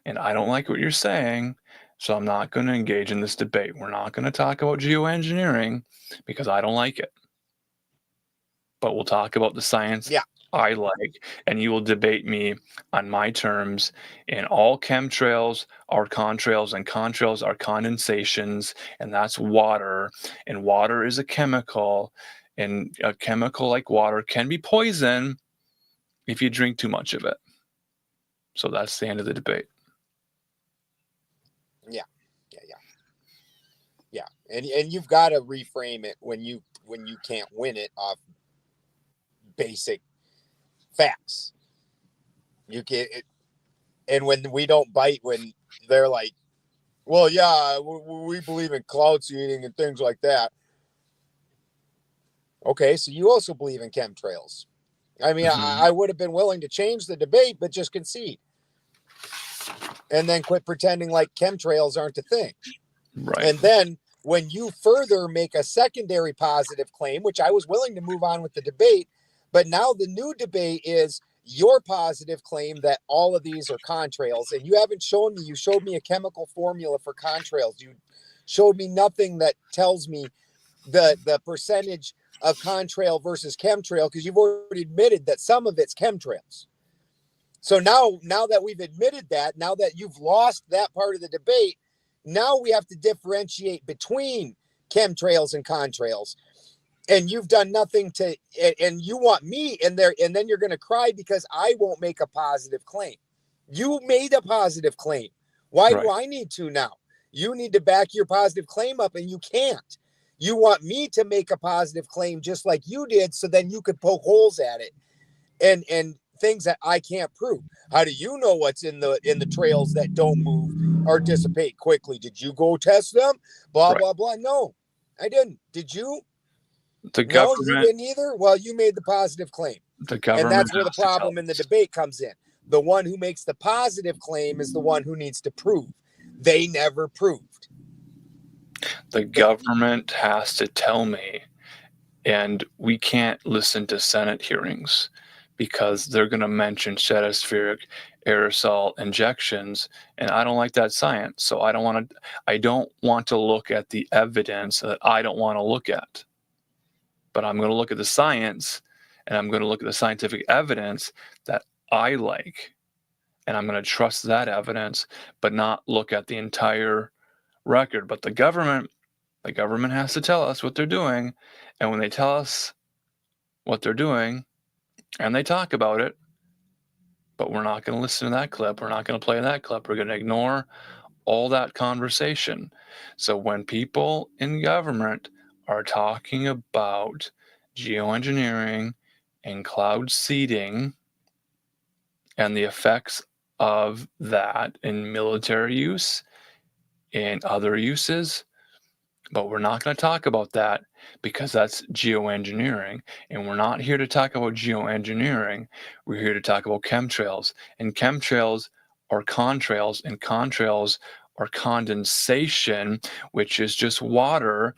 S5: and I don't like what you're saying, so I'm not going to engage in this debate. We're not going to talk about geoengineering because I don't like it. But we'll talk about the science I like, and you will debate me on my terms. And all chemtrails are contrails, and contrails are condensations, and that's water. And water is a chemical, and a chemical like water can be poison if you drink too much of it. So that's the end of the debate.
S6: Yeah. And you've got to reframe it when you can't win it off basic facts. You get it, and when we don't bite, when they're like, well, yeah, we believe in cloud seeding and things like that. Okay, so you also believe in chemtrails. I mean, I would have been willing to change the debate, but just concede. And then quit pretending like chemtrails aren't a thing.
S5: Right.
S6: And then when you further make a secondary positive claim, which I was willing to move on with the debate, but now the new debate is your positive claim that all of these are contrails, and you haven't shown me. You showed me a chemical formula for contrails. You showed me nothing that tells me the percentage of contrail versus chemtrail, because you've already admitted that some of it's chemtrails. So now that we've admitted that, now that you've lost that part of the debate, now we have to differentiate between chemtrails and contrails. And you've done nothing to, and you want me in there, and then you're going to cry because I won't make a positive claim. You made a positive claim. Why do I need to now? You need to back your positive claim up, and you can't. You want me to make a positive claim just like you did, so then you could poke holes at it and things that I can't prove. How do you know what's in the trails that don't move or dissipate quickly? Did you go test them? Blah, blah, blah. No, I didn't. Did you?
S5: The government,
S6: no, you didn't either. Well, you made the positive claim.
S5: The government,
S6: and that's where the problem in the debate comes in. The one who makes the positive claim is the one who needs to prove. They never proved.
S5: The government has to tell me, and we can't listen to Senate hearings because they're going to mention stratospheric aerosol injections, and I don't like that science. So I don't want to look at the evidence that I don't want to look at. But I'm going to look at the science, and I'm going to look at the scientific evidence that I like. And I'm going to trust that evidence, but not look at the entire record. But the government has to tell us what they're doing. And when they tell us what they're doing, and they talk about it, but we're not going to listen to that clip. We're not going to play that clip. We're going to ignore all that conversation. So when people in government are talking about geoengineering and cloud seeding and the effects of that in military use and other uses, but we're not going to talk about that because that's geoengineering, and we're not here to talk about geoengineering. We're here to talk about chemtrails, and chemtrails are contrails, and contrails are condensation, which is just water.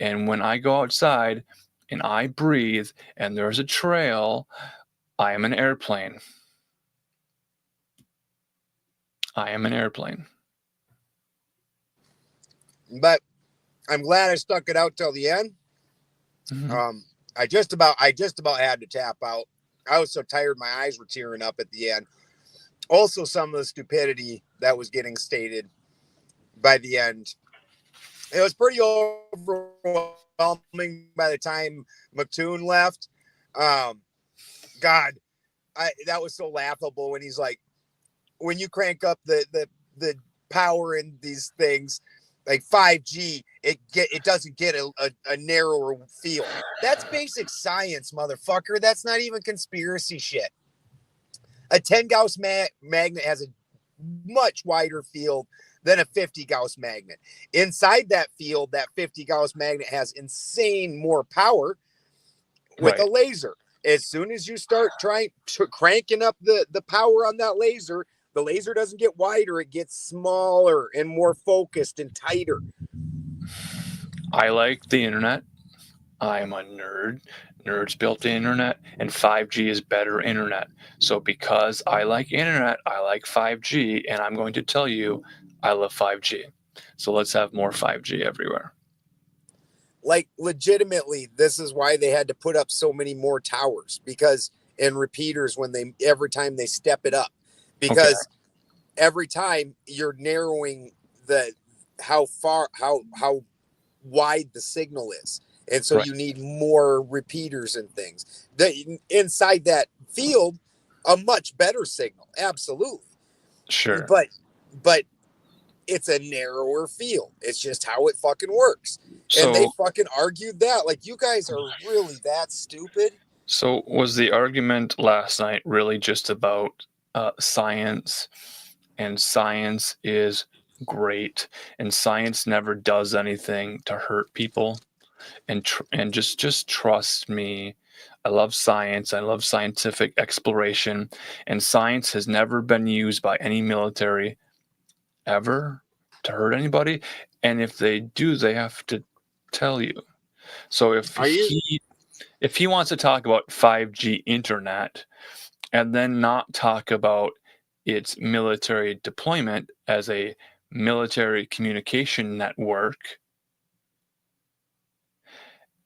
S5: And when I go outside and I breathe and there's a trail, I am an airplane. I am an airplane.
S6: But I'm glad I stuck it out till the end.
S5: Mm-hmm.
S6: I just about had to tap out. I was so tired, my eyes were tearing up at the end. Also, some of the stupidity that was getting stated by the end. It was pretty overwhelming by the time McToon left. God, that was so laughable when he's like, when you crank up the power in these things, like 5G, it doesn't get a narrower field. That's basic science, motherfucker. That's not even conspiracy shit. A 10 Gauss magnet has a much wider field than a 50 Gauss magnet. Inside that field, that 50 Gauss magnet has insane more power with
S5: Right.
S6: a laser. As soon as you start trying to cranking up the power on that laser, the laser doesn't get wider, it gets smaller and more focused and tighter.
S5: I like the internet. I'm a nerd. Nerds built the internet, and 5G is better internet. So because I like internet, I like 5G, and I'm going to tell you I love 5G. So let's have more 5G everywhere.
S6: Like legitimately, this is why they had to put up so many more towers, because and repeaters when they every time they step it up, because every time you're narrowing the how wide the signal is, and so
S5: Right.
S6: you need more repeaters and things. Inside that field, a much better signal, absolutely.
S5: Sure.
S6: But it's a narrower field. It's just how it fucking works. And they
S5: So,
S6: fucking argued that. Like, you guys are really that stupid?
S5: so was the argument last night really just about science, and science is great, and science never does anything to hurt people, and just trust me. I love science. I love scientific exploration, and science has never been used by any military ever to hurt anybody. And if they do, they have to tell you. So if he wants to talk about 5G internet and then not talk about its military deployment as a military communication network,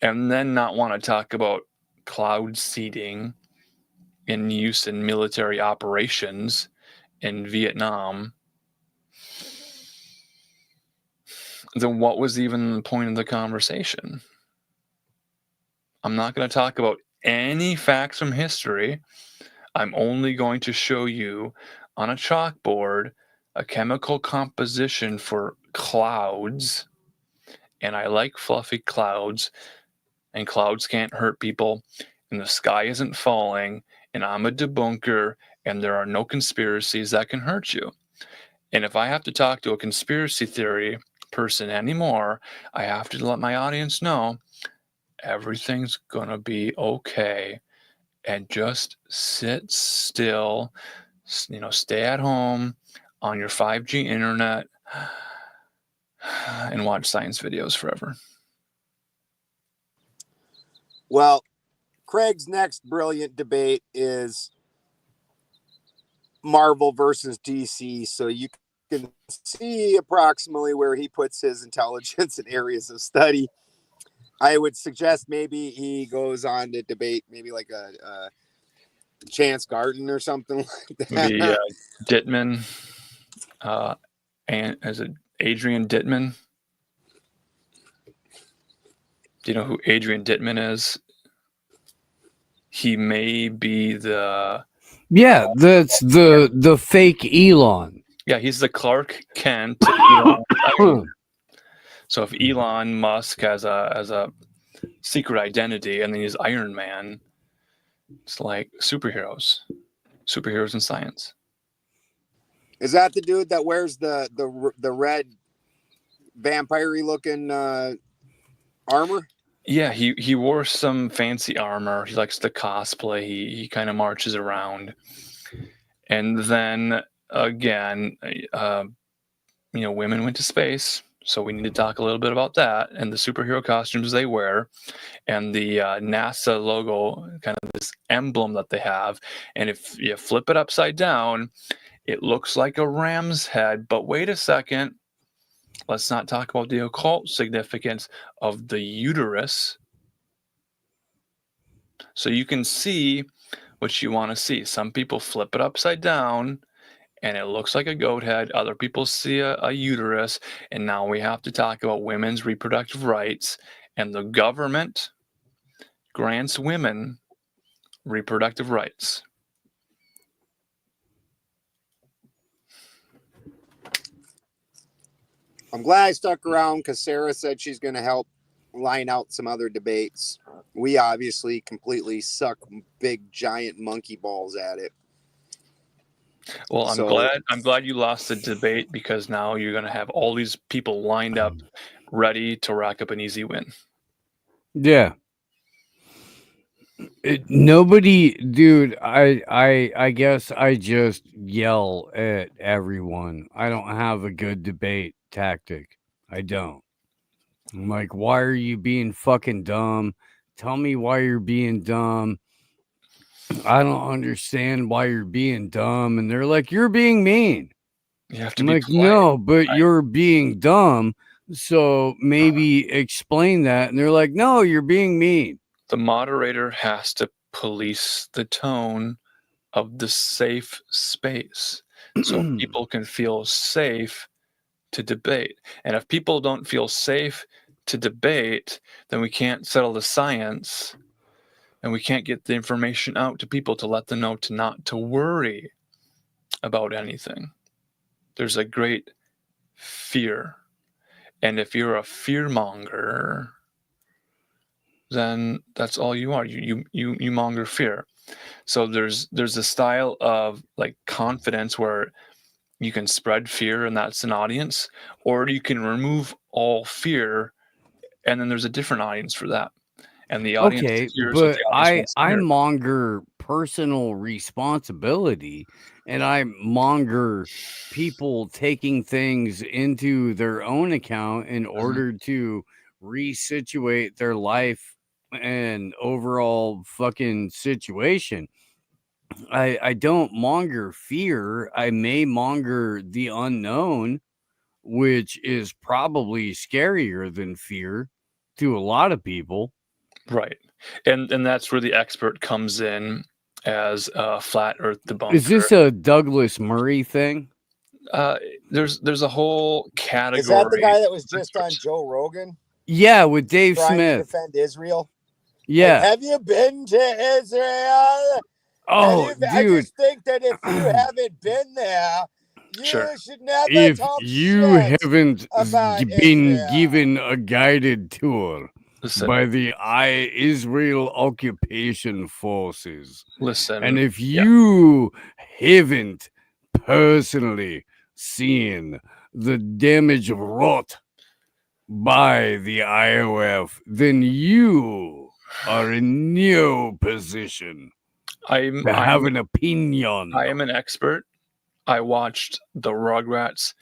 S5: and then not want to talk about cloud seeding in use in military operations in Vietnam, then what was even the point of the conversation? I'm not going to talk about any facts from history. I'm only going to show you on a chalkboard a chemical composition for clouds. And I like fluffy clouds, and clouds can't hurt people, and the sky isn't falling, and I'm a debunker, and there are no conspiracies that can hurt you. And if I have to talk to a conspiracy theory person anymore, I have to let my audience know everything's gonna be okay, and just sit still, stay at home on your 5G internet and watch science videos forever.
S6: Well, Craig's next brilliant debate is Marvel versus DC. So you can see approximately where he puts his intelligence and areas of study. I would suggest maybe he goes on to debate maybe like a Chance Garden or something like that.
S5: The Dittman, and is it Adrian Dittman? Do you know who Adrian Dittman is? He may be the
S4: Yeah, that's the fake Elon.
S5: yeah, he's the Clark Kent to Elon.
S4: Huh.
S5: So if Elon Musk has a secret identity and then he's Iron Man, it's like superheroes in science.
S6: Is that the dude that wears the red vampire-y looking armor?
S5: Yeah, he wore some fancy armor. He likes to cosplay. He kind of marches around. And then again, women went to space. So we need to talk a little bit about that and the superhero costumes they wear and the NASA logo, kind of this emblem that they have. And if you flip it upside down, it looks like a ram's head. But wait a second. Let's not talk about the occult significance of the uterus. So you can see what you want to see. Some people flip it upside down and it looks like a goat head. Other people see a uterus. And now we have to talk about women's reproductive rights. And the government grants women reproductive rights.
S6: I'm glad I stuck around because Sarah said she's going to help line out some other debates. We obviously completely suck big giant monkey balls at it.
S5: Well, I'm
S6: So-
S5: glad you lost the debate, because now you're going to have all these people lined up ready to rack up an easy win.
S4: Yeah. Nobody, dude. I guess I just yell at everyone. I don't have a good debate tactic. I don't. I'm like, why are you being fucking dumb? Tell me why you're being dumb. I don't understand why you're being dumb. And they're like, you're being mean.
S5: You have to
S4: I'm
S5: be
S4: like,
S5: polite.
S4: no, but
S5: right?
S4: you're being dumb. So maybe explain that. And they're like, no, you're being mean.
S5: The moderator has to police the tone of the safe space so people can feel safe to debate. And if people don't feel safe to debate, then we can't settle the science, and we can't get the information out to people to let them know to not to worry about anything. There's a great fear. And if you're a fearmonger, then that's all you are. You monger fear. So there's a style of like confidence where you can spread fear and that's an audience, or you can remove all fear and then there's a different audience for that. And the audience
S4: Okay,
S5: hears what
S4: but
S5: the audience wants to
S4: I
S5: hear.
S4: monger personal responsibility, and I monger people taking things into their own account in order to resituate their life and overall fucking situation. I don't monger fear. I may monger the unknown, which is probably scarier than fear to a lot of people.
S5: Right. And that's where the expert comes in as a flat earth debunker.
S4: Is this a Douglas Murray thing?
S5: There's a whole category.
S6: Is that the guy that was just on Joe Rogan
S4: Yeah, with Dave
S6: trying to
S4: Smith.
S6: defend Israel?
S4: Yeah.
S6: Like, have you been to Israel?
S4: Oh,
S6: I
S4: dude.
S6: just think that if you haven't been there, you
S5: Sure.
S6: should never
S4: If
S6: talk
S4: you
S6: shit
S4: haven't
S6: about
S4: been
S6: Israel.
S4: given a guided tour
S5: Listen,
S4: by the Israel occupation forces,
S5: listen.
S4: and if you haven't personally seen the damage wrought by the IOF, then you are in no position to have an opinion.
S5: I am an expert. I watched the Rugrats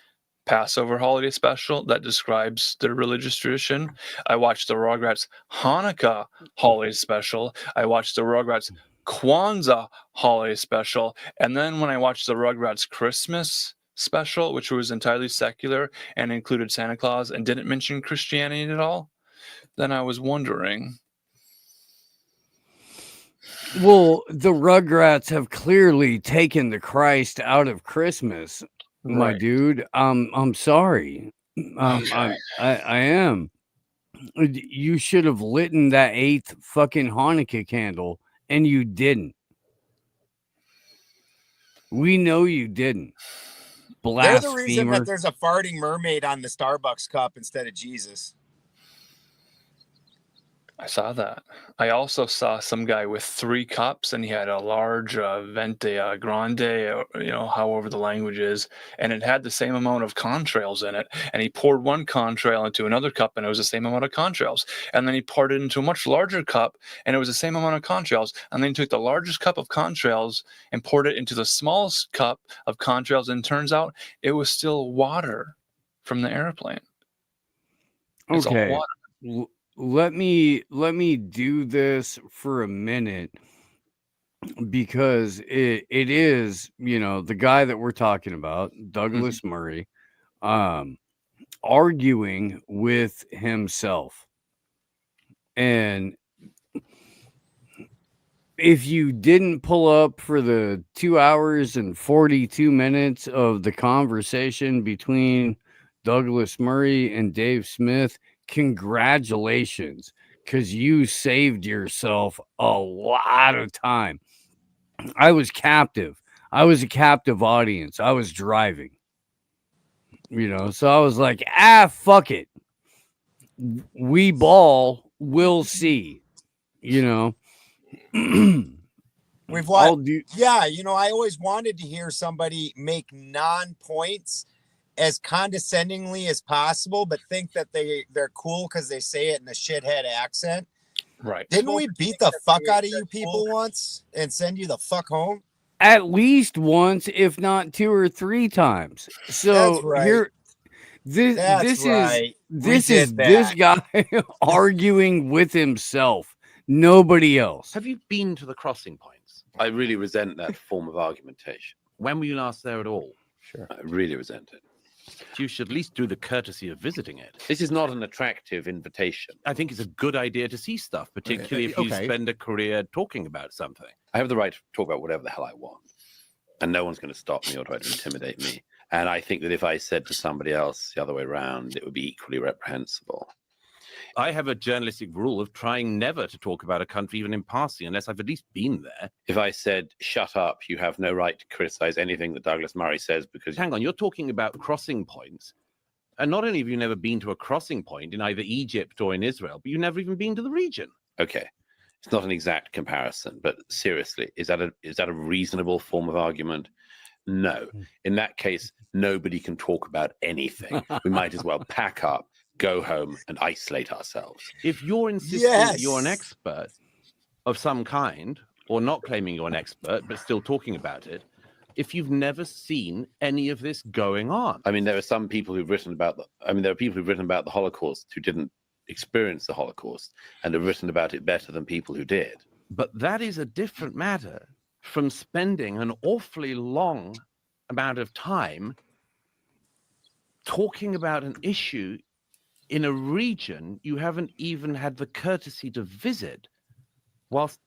S5: Passover holiday special that describes their religious tradition. I watched the Rugrats Hanukkah holiday special. I watched the Rugrats Kwanzaa holiday special. And then when I watched the Rugrats Christmas special, which was entirely secular and included Santa Claus and didn't mention Christianity at all, then I was wondering.
S4: Well, the Rugrats have clearly taken the Christ out of Christmas, my
S5: Right.
S4: dude. I'm sorry.
S5: Okay.
S4: I am. You should have lit that 8th fucking Hanukkah candle, and you didn't. We know you didn't.
S6: They're the reason
S4: Blasphemer.
S6: that there's a farting mermaid on the Starbucks cup instead of Jesus.
S5: I saw that. I also saw some guy with 3 cups, and he had a large Vente Grande, or, however the language is, and it had the same amount of contrails in it. And he poured one contrail into another cup, and it was the same amount of contrails. And then he poured it into a much larger cup, and it was the same amount of contrails. And then he took the largest cup of contrails and poured it into the smallest cup of contrails, and turns out it was still water from the airplane. It's all
S4: Okay.
S5: water.
S4: Let me do this for a minute, because it is, the guy that we're talking about, Douglas Murray, arguing with himself. And if you didn't pull up for the 2 hours and 42 minutes of the conversation between Douglas Murray and Dave Smith, congratulations, because you saved yourself a lot of time. I was captive. I was a captive audience. I was driving, so I was like, fuck it. We ball, we'll see,
S6: We've We've
S4: I'll
S6: watched.
S4: do.
S6: Yeah, I always wanted to hear somebody make non-points as condescendingly as possible, but think that they're cool because they say it in a shithead accent.
S5: Right.
S6: Didn't we beat the fuck out of you people once and send you the fuck home?
S4: At least once, if not 2 or 3 times. So
S6: That's right.
S4: here, this
S6: That's right.
S4: this
S6: We
S4: is
S6: did
S4: this
S6: that.
S4: guy arguing with himself, nobody else.
S8: Have you been to the crossing points?
S9: I really resent that form of argumentation.
S8: When were you last there at all?
S9: Sure. I really resent it.
S8: You should at least do the courtesy of visiting it.
S9: This is not an attractive invitation.
S8: I think it's a good idea to see stuff, particularly if you spend a career talking about something.
S9: I have the right to talk about whatever the hell I want. And no one's going to stop me or try to intimidate me. And I think that if I said to somebody else the other way around, it would be equally reprehensible.
S8: I have a journalistic rule of trying never to talk about a country, even in passing, unless I've at least been there.
S9: If I said, shut up, you have no right to criticize anything that Douglas Murray says because...
S8: Hang on, you're talking about crossing points. And not only have you never been to a crossing point in either Egypt or in Israel, but you've never even been to the region.
S9: Okay. It's not an exact comparison, but seriously, is that a reasonable form of argument? No. In that case, nobody can talk about anything. We might as well pack up, go home, and isolate ourselves.
S8: If you're insisting you're an expert of some kind, or not claiming you're an expert, but still talking about it, if you've never seen any of this going on.
S9: I mean, there are some people who've written about there are people who've written about the Holocaust who didn't experience the Holocaust and have written about it better than people who did.
S8: But that is a different matter from spending an awfully long amount of time talking about an issue in a region you haven't even had the courtesy to visit, whilst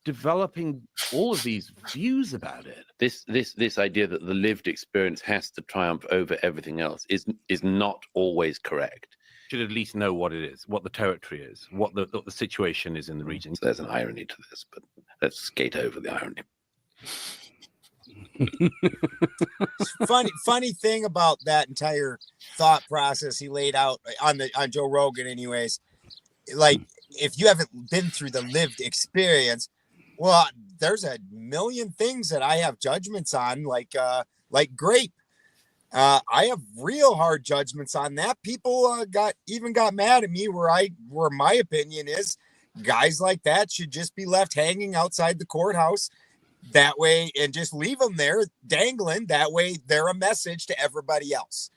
S8: developing all of these views about it.
S9: This idea that the lived experience has to triumph over everything else is not always correct.
S8: Should at least know what it is, what the territory is, what the situation is in the region.
S9: So there's an irony to this, but let's skate over the irony.
S6: funny thing about that entire thought process he laid out on Joe Rogan, anyways, like if you haven't been through the lived experience, well, there's a million things that I have judgments on, like grape. I have real hard judgments on that. People got mad at me where my opinion is guys like that should just be left hanging outside the courthouse that way and just leave them there dangling. That way they're a message to everybody else.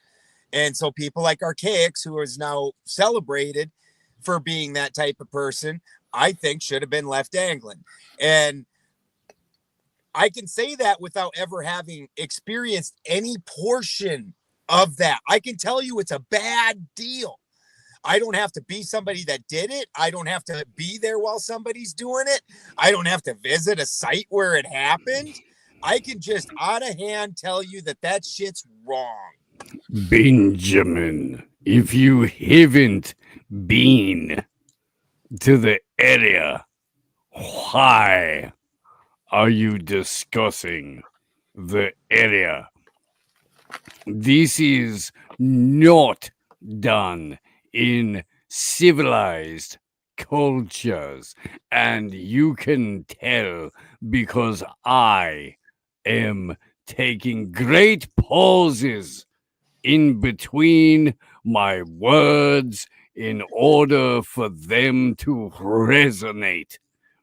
S6: And so people like Archaics, who is now celebrated for being that type of person, I think should have been left dangling. And I can say that without ever having experienced any portion of that. I can tell you it's a bad deal. I don't have to be somebody that did it. I don't have to be there while somebody's doing it. I don't have to visit a site where it happened. I can just out of hand tell you that shit's wrong.
S4: Benjamin, if you haven't been to the area, why are you discussing the area? This is not done in civilized cultures, and you can tell because I am taking great pauses in between my words in order for them to resonate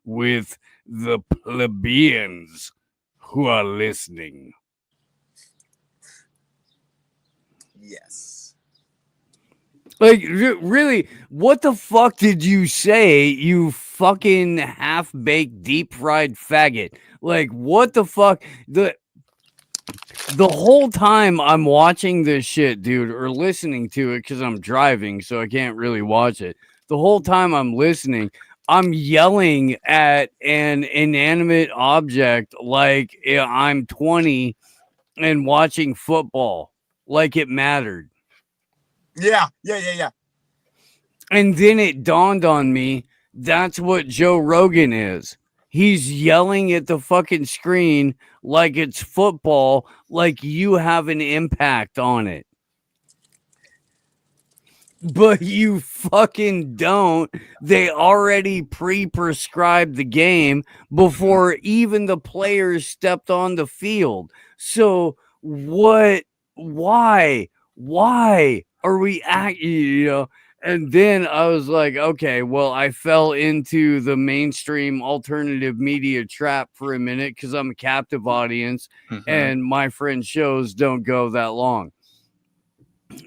S4: with the plebeians who are listening.
S6: Yes.
S4: Like, really, what the fuck did you say, you fucking half-baked, deep-fried faggot? Like, what the fuck? The whole time I'm watching this shit, dude, or listening to it, because I'm driving, so I can't really watch it. The whole time I'm listening, I'm yelling at an inanimate object like I'm 20 and watching football like it mattered.
S6: Yeah.
S4: And then it dawned on me, that's what Joe Rogan is. He's yelling at the fucking screen like it's football, like you have an impact on it. But you fucking don't. They already pre-prescribed the game before even the players stepped on the field. So what? Why are we And then I was like, okay, well, I fell into the mainstream alternative media trap for a minute because I'm a captive audience, and my friend shows don't go that long.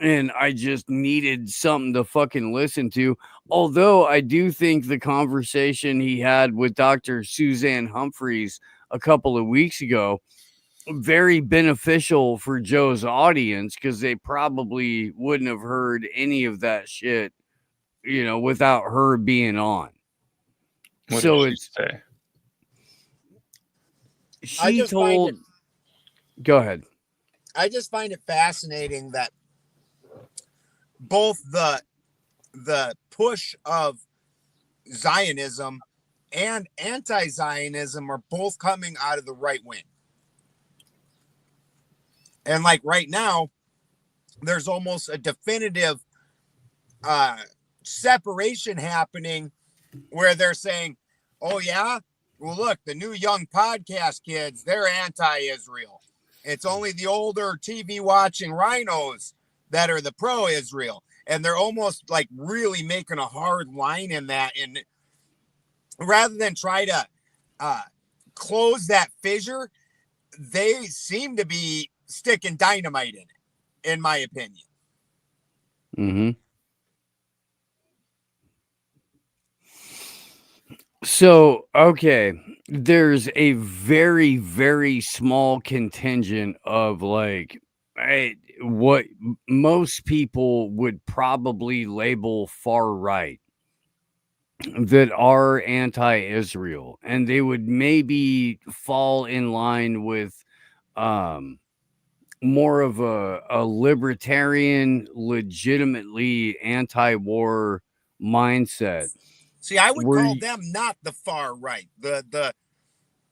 S4: And I just needed something to fucking listen to. Although I do think the conversation he had with Dr. Suzanne Humphreys a couple of weeks ago, very beneficial for Joe's audience, because they probably wouldn't have heard any of that shit, without her being on.
S5: What
S4: So
S5: did she say?
S4: She told. Go ahead.
S6: I just find it fascinating that both the push of Zionism and anti-Zionism are both coming out of the right wing. And like right now, there's almost a definitive separation happening where they're saying, oh yeah, well look, the new young podcast kids, they're anti-Israel. It's only the older TV watching rhinos that are the pro-Israel. And they're almost like really making a hard line in that. And rather than try to close that fissure, they seem to be sticking dynamite in it, in my opinion.
S4: Mm-hmm. So, okay, there's a very, very small contingent of like what most people would probably label far right that are anti-Israel, and they would maybe fall in line with more of a libertarian, legitimately anti-war mindset.
S6: See, I would call them not the far right, the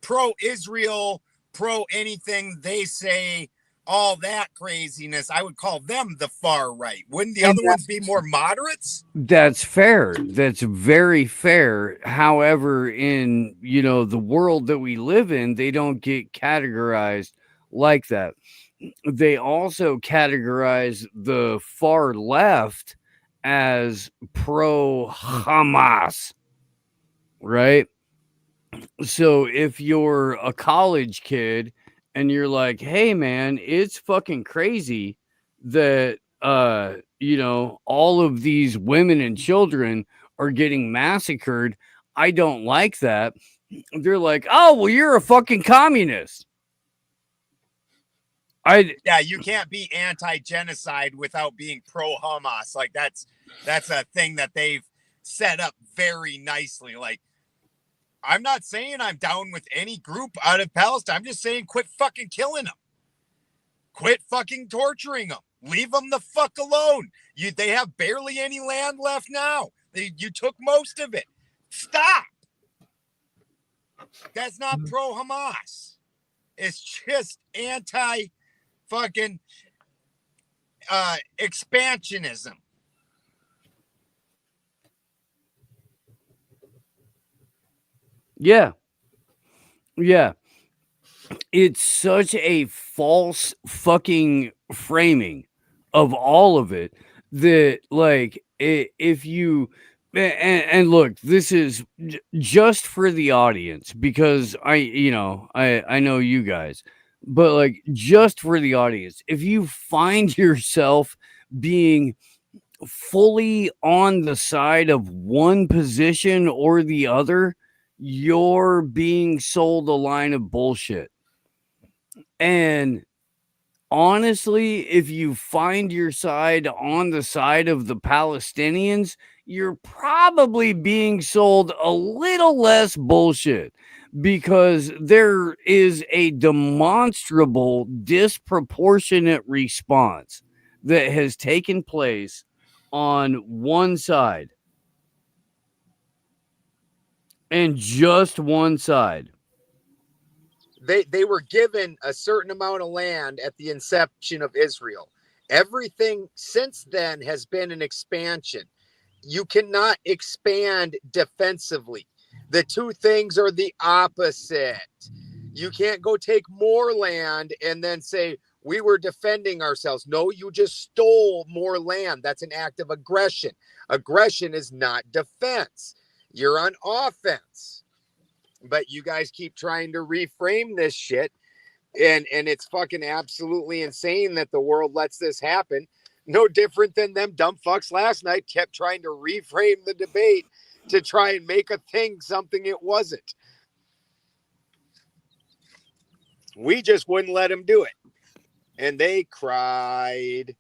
S6: pro-Israel, pro-anything they say, all that craziness. I would call them the far right. Wouldn't the other ones be more moderates?
S4: That's fair. That's very fair. However, in the world that we live in, they don't get categorized like that. They also categorize the far left as pro-Hamas, right? So if you're a college kid and you're like, hey man, it's fucking crazy that all of these women and children are getting massacred, I don't like that. They're like, oh well, you're a fucking communist.
S6: Yeah, you can't be anti-genocide without being pro-Hamas. Like that's a thing that they've set up very nicely. Like, I'm not saying I'm down with any group out of Palestine. I'm just saying quit fucking killing them. Quit fucking torturing them. Leave them the fuck alone. They have barely any land left now. You took most of it. Stop. That's not pro-Hamas. It's just anti-fucking expansionism.
S4: Yeah. It's such a false fucking framing of all of it that, like, if you and look, this is just for the audience, because I know you guys, but like, just for the audience, if you find yourself being fully on the side of one position or the other, you're being sold a line of bullshit. And honestly, if you find your side on the side of the Palestinians, you're probably being sold a little less bullshit, because there is a demonstrable disproportionate response that has taken place on one side, and just one side.
S6: They were given a certain amount of land at the inception of Israel, Everything since then has been an expansion. You cannot expand defensively. The two things are the opposite. You can't go take more land and then say, we were defending ourselves. No, you just stole more land. That's an act of aggression. Aggression is not defense. You're on offense. But you guys keep trying to reframe this shit. And it's fucking absolutely insane that the world lets this happen. No different than them dumb fucks last night kept trying to reframe the debate to try and make a thing something it wasn't. We just wouldn't let them do it. And they cried.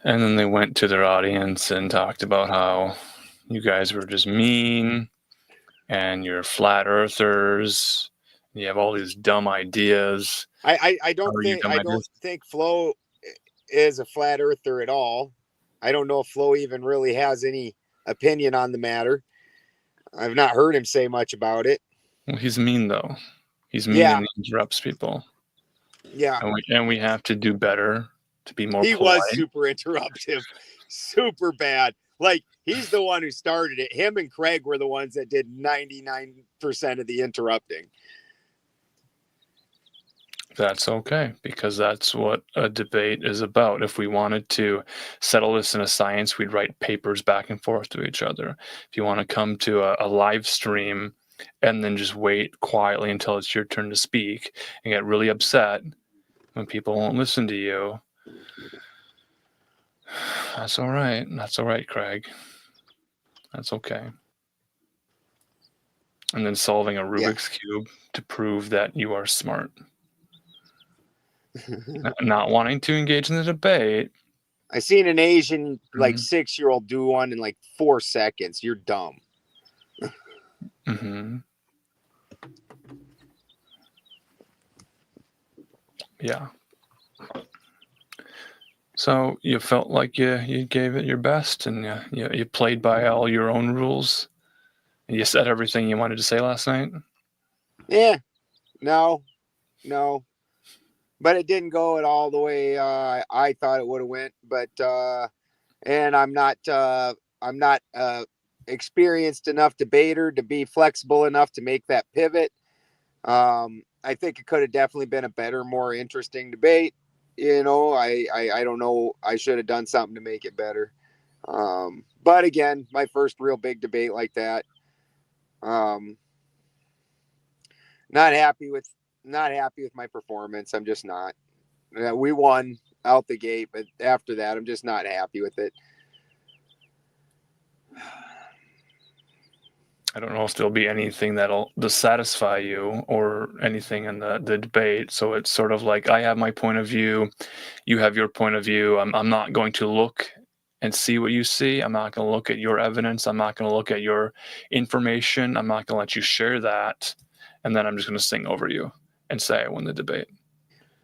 S5: And then they went to their audience and talked about how you guys were just mean and you're flat earthers. You have all these dumb ideas.
S6: I don't think Flo is a flat earther at all. I don't know if Flo even really has any opinion on the matter. I've not heard him say much about it.
S5: Well, he's mean though. He's mean and he interrupts people.
S6: Yeah.
S5: And we have to do better to be more polite.
S6: Was super interruptive, super bad. Like, he's the one who started it. Him and Craig were the ones that did 99% of the interrupting.
S5: That's okay, because that's what a debate is about. If we wanted to settle this in a science, we'd write papers back and forth to each other. If you want to come to a live stream and then just wait quietly until it's your turn to speak and get really upset when people won't listen to you, that's all right. That's all right, Craig. That's okay. And then solving a Rubik's Cube to prove that you are smart. Not wanting to engage in the debate.
S6: I seen an Asian, like, 6-year-old do one in like 4 seconds. You're dumb.
S5: Yeah. So you felt like you gave it your best, and you played by all your own rules. And you said everything you wanted to say last night.
S6: Yeah. No. But it didn't go at all the way I thought it would have went. But and I'm not experienced enough debater to be flexible enough to make that pivot. I think it could have definitely been a better, more interesting debate. You know, I don't know. I should have done something to make it better. But again, my first real big debate like that. Not happy with my performance. I'm just not. We won out the gate, but after that, I'm just not happy with it.
S5: I don't know if there'll be anything that'll satisfy you or anything in the debate. So it's sort of like, I have my point of view, you have your point of view. I'm not going to look and see what you see. I'm not going to look at your evidence. I'm not going to look at your information. I'm not going to let you share that. And then I'm just going to sing over you and say I won the debate.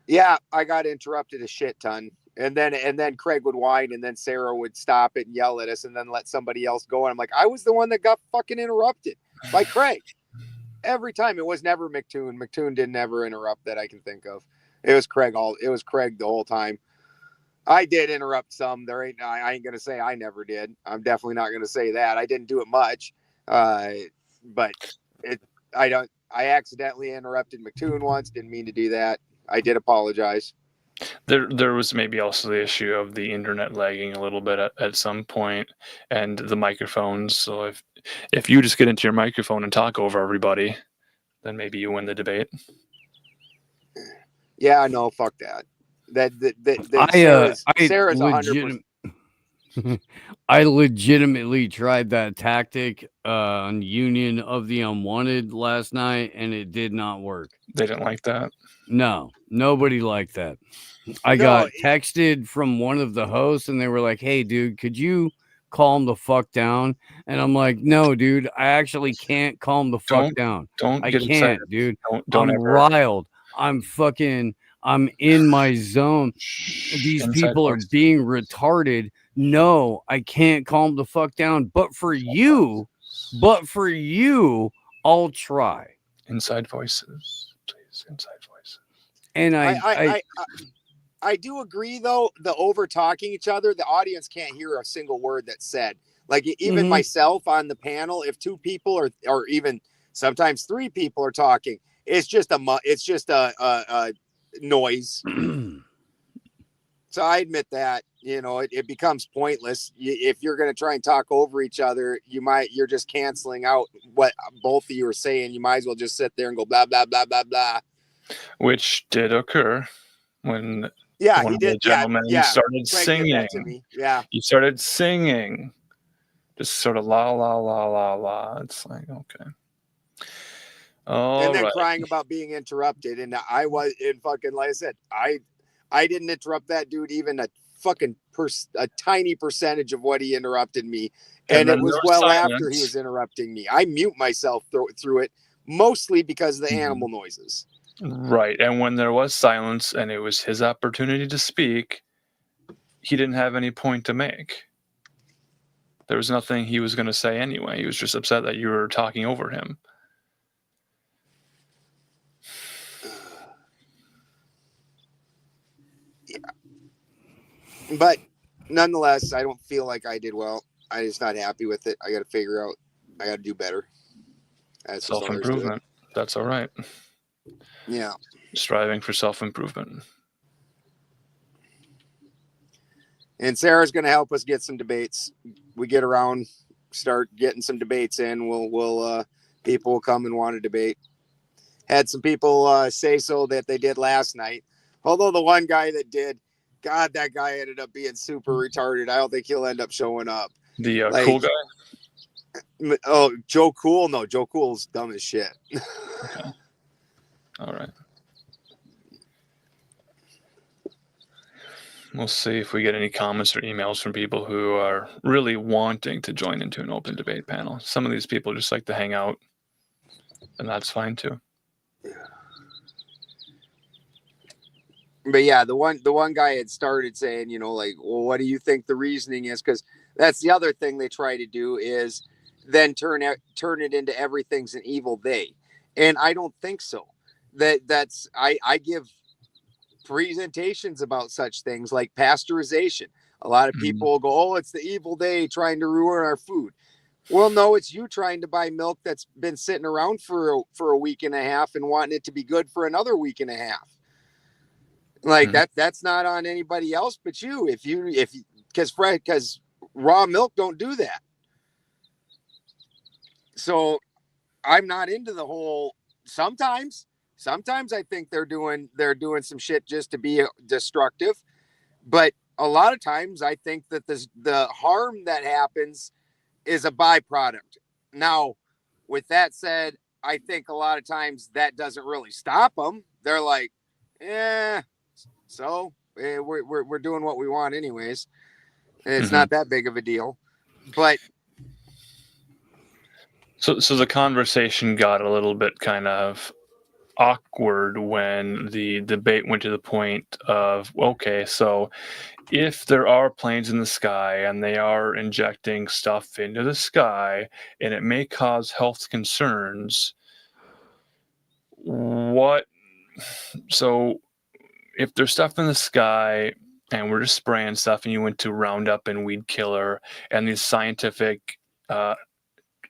S6: Yeah, I got interrupted a shit ton. And then Craig would whine, and then Sarah would stop it and yell at us and then let somebody else go. And I'm like, I was the one that got fucking interrupted by Craig. Every time. It was never McToon. McToon didn't ever interrupt that I can think of. It was Craig the whole time. I did interrupt some. I ain't gonna say I never did. I'm definitely not gonna say that. I didn't do it much. But I accidentally interrupted McToon once. Didn't mean to do that. I did apologize.
S5: There was maybe also the issue of the internet lagging a little bit at some point, and the microphones. So if you just get into your microphone and talk over everybody, then maybe you win the debate.
S6: Yeah, no, fuck that. Sarah's 100%.
S4: I legitimately tried that tactic on Union of the Unwanted last night, and it did not work.
S5: They didn't like that?
S4: No, nobody liked that. I got texted from one of the hosts, and they were like, hey, dude, could you calm the fuck down? And I'm like, no, dude, I actually can't calm the fuck down.
S5: I
S4: can't,
S5: excited.
S4: Dude.
S5: Don't
S4: I'm riled. I'm in my zone. These people are being retarded. No, I can't calm the fuck down. But for you, I'll try.
S5: Inside voices, please. Inside voices.
S4: And
S6: I do agree, though, the over talking each other, the audience can't hear a single word that's said. Like even myself on the panel, if two people or even sometimes three people are talking, it's just a noise. So I admit that, it becomes pointless. If you're going to try and talk over each other, you're just canceling out what both of you are saying. You might as well just sit there and go blah, blah, blah, blah, blah.
S5: Which did occur when
S6: one
S5: he
S6: of the
S5: gentlemen started
S6: Craig
S5: singing.
S6: did that to me. Yeah.
S5: He started singing. Just sort of la, la, la, la, la. It's like, okay.
S6: And then crying about being interrupted. And I was in fucking, like I said, I didn't interrupt that dude even a fucking a tiny percentage of what he interrupted me. And it was well after he was interrupting me. I mute myself through it, mostly because of the animal noises.
S5: Right. And when there was silence and it was his opportunity to speak, he didn't have any point to make. There was nothing he was going to say anyway. He was just upset that you were talking over him.
S6: But nonetheless, I don't feel like I did well. I'm just not happy with it. I got to figure out. I got to do better.
S5: That's self-improvement. That's all right.
S6: Yeah.
S5: Striving for self-improvement.
S6: And Sarah's going to help us get some debates. We get around, start getting some debates in. We'll people will come and want to debate. Had some people say so that they did last night. Although the one guy that did, God, that guy ended up being super retarded. I don't think he'll end up showing up.
S5: The cool guy?
S6: Oh, Joe Cool? No, Joe Cool's dumb as shit.
S5: Okay. All right. We'll see if we get any comments or emails from people who are really wanting to join into an open debate panel. Some of these people just like to hang out, and that's fine too.
S6: But yeah, the one guy had started saying, like, well, what do you think the reasoning is? Because that's the other thing they try to do is then turn it into everything's an evil they. And I don't think so. I give presentations about such things like pasteurization. A lot of people will go, oh, it's the evil they trying to ruin our food. Well, no, it's you trying to buy milk that's been sitting around for a week and a half and wanting it to be good for another week and a half. Like that's not on anybody else but you. Because raw milk don't do that. So I'm not into the whole. Sometimes I think they're doing some shit just to be destructive, but a lot of times I think that the harm that happens is a byproduct. Now, with that said, I think a lot of times that doesn't really stop them. They're like, so we're doing what we want anyways. It's not that big of a deal. But
S5: so the conversation got a little bit kind of awkward when the debate went to the point of, okay, so if there are planes in the sky and they are injecting stuff into the sky and it may cause health concerns, so if there's stuff in the sky and we're just spraying stuff and you went to Roundup and weed killer and these scientific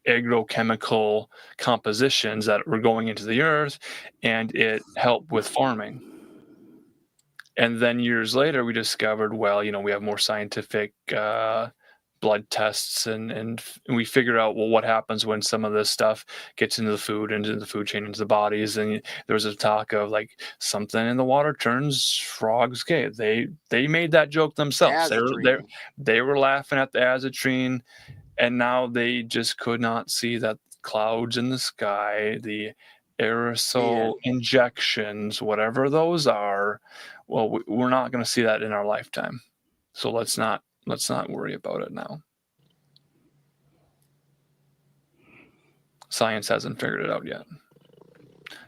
S5: agrochemical compositions that were going into the earth and it helped with farming. And then years later, we discovered, well, we have more scientific blood tests and we figure out, well, what happens when some of this stuff gets into the food, into the food chain, into the bodies. And there was a talk of like something in the water turns frogs gay. They made that joke themselves. They were laughing at the azotrine. And now they just could not see that clouds in the sky, the aerosol injections, whatever those are, well, we're not going to see that in our lifetime. So let's not worry about it now. Science hasn't figured it out yet.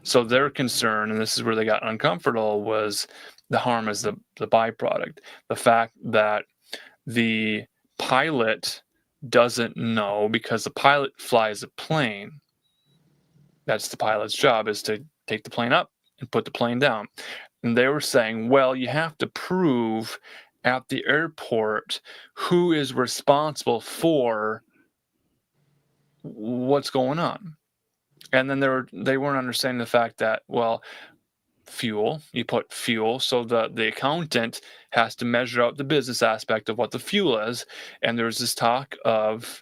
S5: So their concern, and this is where they got uncomfortable, was the harm as the byproduct. The fact that the pilot doesn't know, because the pilot flies a plane. That's the pilot's job, is to take the plane up and put the plane down. And they were saying, well, you have to prove at the airport who is responsible for what's going on. And then they weren't understanding the fact that, well, fuel, you put fuel, so the accountant has to measure out the business aspect of what the fuel is. And there's this talk of,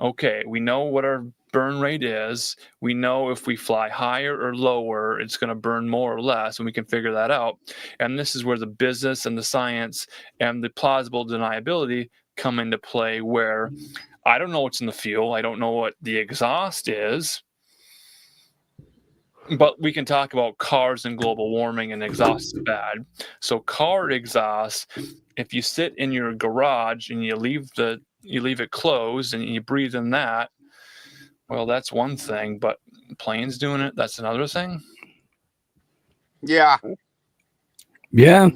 S5: okay, we know what our burn rate is. We know if we fly higher or lower, it's going to burn more or less, and we can figure that out. And this is where the business and the science and the plausible deniability come into play, where I don't know what's in the fuel. I don't know what the exhaust is. But we can talk about cars and global warming, and exhaust is bad. So car exhaust, if you sit in your garage and you leave it closed and you breathe in that, well, that's one thing. But planes doing it, that's another thing.
S6: Yeah.
S4: Yeah.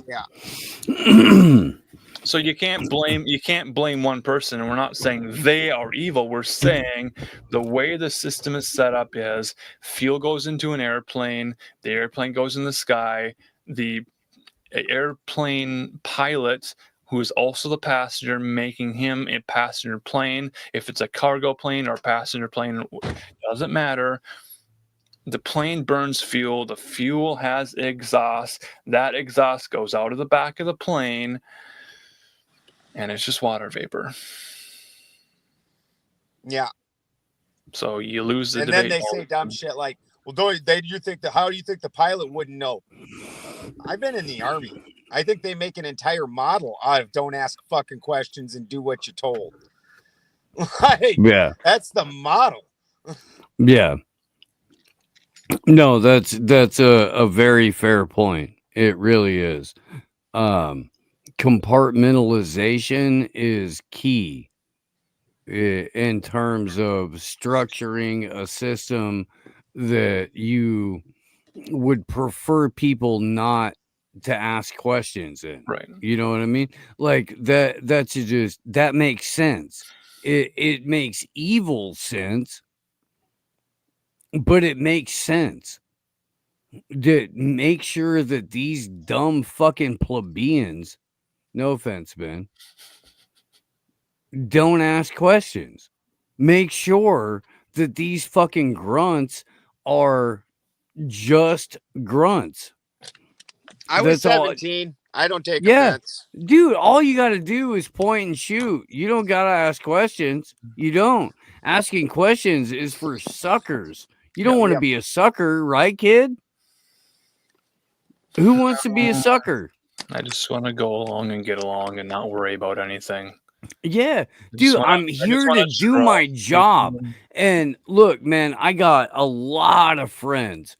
S5: So you can't blame one person, and we're not saying they are evil. We're saying the way the system is set up is fuel goes into an airplane, the airplane goes in the sky, the airplane pilot, who is also the passenger, making him a passenger plane. If it's a cargo plane or a passenger plane, doesn't matter. The plane burns fuel. The fuel has exhaust. That exhaust goes out of the back of the plane, and it's just water vapor.
S6: Yeah.
S5: So you lose the
S6: and
S5: debate.
S6: then they say dumb shit like, well, how do you think the pilot wouldn't know? I've been in the Army. I think they make an entire model out of don't ask fucking questions and do what you're told. Like,
S4: Yeah.
S6: that's the model.
S4: Yeah. No, that's a very fair point. It really is. Compartmentalization is key in terms of structuring a system that you would prefer people not to ask questions in.
S5: Right.
S4: You know what I mean? Like that makes sense. It makes evil sense, but it makes sense. To make sure that these dumb fucking plebeians, no offense, Ben, don't ask questions. Make sure that these fucking grunts are just grunts.
S6: I was
S4: That's all.
S6: 17. I don't take
S4: Yeah.
S6: offense.
S4: Dude, all you got to do is point and shoot. You don't got to ask questions. You don't. Asking questions is for suckers. You don't want to be a sucker, right, kid? Who wants to be a sucker?
S5: I just want to go along and get along and not worry about anything.
S4: Yeah, dude, I'm here to do my job. And look, man, I got a lot of friends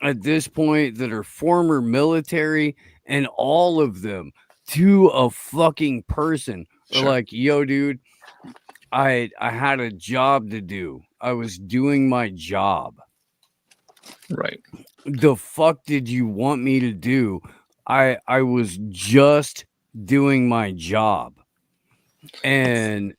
S4: at this point that are former military, and all of them, to a fucking person, are like, yo, dude, I had a job to do. I was doing my job.
S5: Right.
S4: The fuck did you want me to do? I was just doing my job. And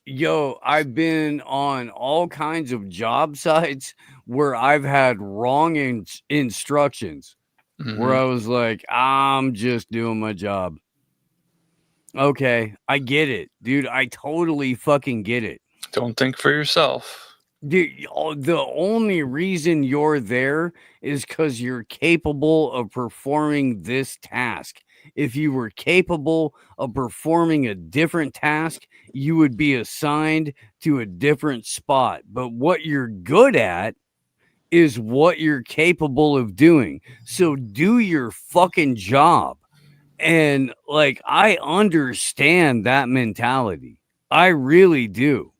S4: yo, I've been on all kinds of job sites where I've had wrong instructions, where I was like, I'm just doing my job. Okay, I get it, dude. I totally fucking get it.
S5: Don't think for yourself.
S4: Dude, the only reason you're there is because you're capable of performing this task. If you were capable of performing a different task, you would be assigned to a different spot. But what you're good at is what you're capable of doing. So do your fucking job. And like, I understand that mentality. I really do.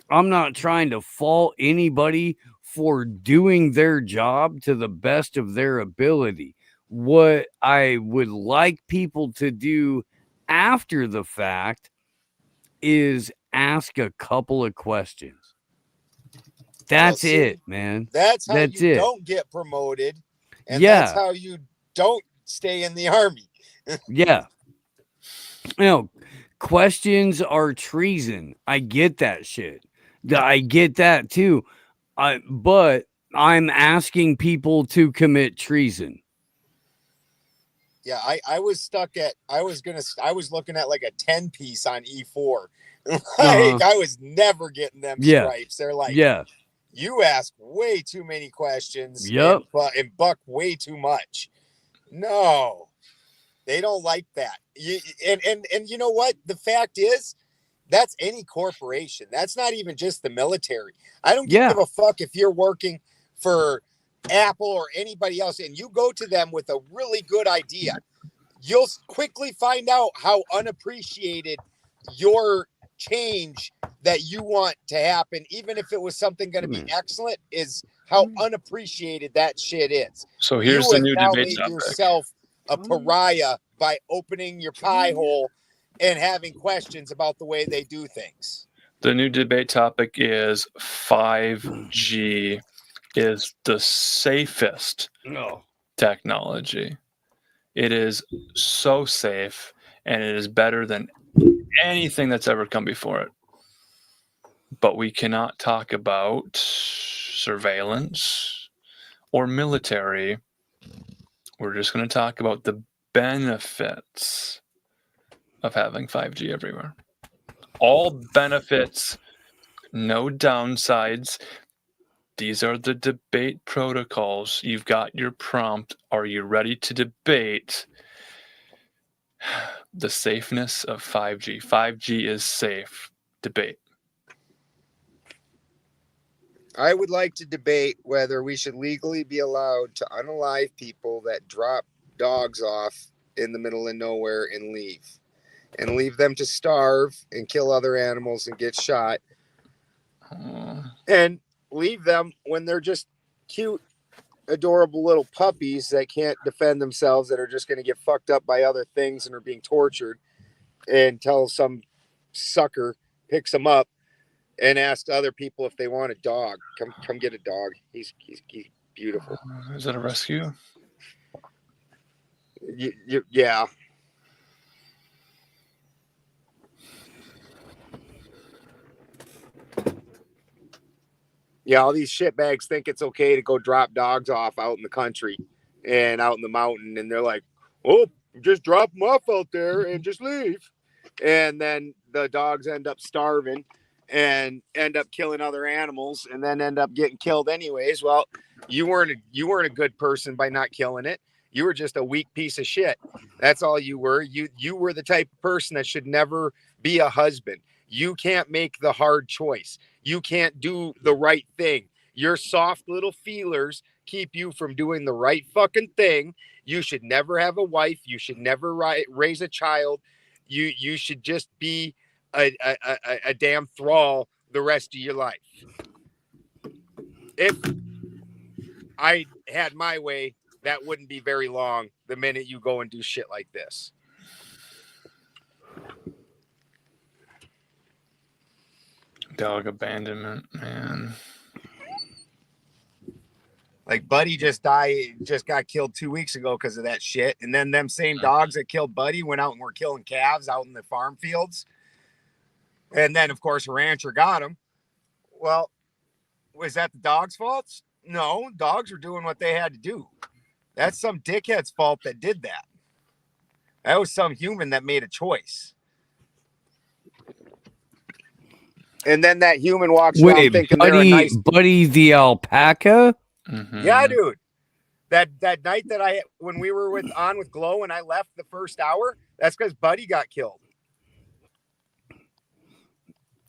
S4: I'm not trying to fault anybody for doing their job to the best of their ability. What I would like people to do after the fact is ask a couple of questions. That's it, man.
S6: That's how you don't get promoted. And that's how you don't stay in the Army.
S4: Yeah. You know, questions are treason. I get that shit. I get that too. But I'm asking people to commit treason.
S6: Yeah, I was stuck at I was looking at like a 10 piece on E4. Like I was never getting them
S4: Yeah.
S6: stripes. They're like,
S4: Yeah.
S6: you ask way too many questions
S4: Yep.
S6: and buck way too much. No, they don't like that. And you know what? The fact is, that's any corporation. That's not even just the military. I don't give a fuck if you're working for Apple or anybody else and you go to them with a really good idea. You'll quickly find out how unappreciated your change that you want to happen, even if it was something going to be excellent, is how unappreciated that shit is.
S5: So here's
S6: you
S5: the new
S6: now
S5: debate
S6: made
S5: topic.
S6: yourself a pariah by opening your pie hole and having questions about the way they do things.
S5: The new debate topic is 5G is the safest technology. It is so safe, and it is better than anything that's ever come before it. But we cannot talk about surveillance or military. We're just going to talk about the benefits of having 5G everywhere. All benefits, no downsides. These are the debate protocols. You've got your prompt. Are you ready to debate the safeness of 5G? 5G is safe. Debate.
S6: I would like to debate whether we should legally be allowed to unalive people that drop dogs off in the middle of nowhere and leave them to starve and kill other animals and get shot, and leave them when they're just cute, adorable little puppies that can't defend themselves, that are just going to get fucked up by other things and are being tortured, until some sucker picks them up and asks other people if they want a dog. Come get a dog. He's beautiful.
S5: Is that a rescue?
S6: Yeah. Yeah, all these shitbags think it's okay to go drop dogs off out in the country and out in the mountain. And they're like, oh, just drop them off out there and just leave. And then the dogs end up starving and end up killing other animals and then end up getting killed anyways. Well, you weren't a good person by not killing it. You were just a weak piece of shit. That's all you were. You were the type of person that should never be a husband. You can't make the hard choice. You can't do the right thing. Your soft little feelers keep you from doing the right fucking thing. You should never have a wife. You should never raise a child. You should just be a damn thrall the rest of your life. If I had my way, that wouldn't be very long the minute you go and do shit like this.
S5: Dog abandonment, man.
S6: Like Buddy just got killed 2 weeks ago because of that shit. And then them same dogs that killed Buddy went out and were killing calves out in the farm fields. And then, of course, a rancher got him. Well, was that the dog's fault? No, dogs were doing what they had to do. That's some dickhead's fault that did that. That was some human that made a choice. And then that human walks around thinking they're a nice...
S4: Buddy the alpaca?
S5: Mm-hmm.
S6: Yeah, dude. That night that when we were with Glow and I left the first hour, that's because Buddy got killed.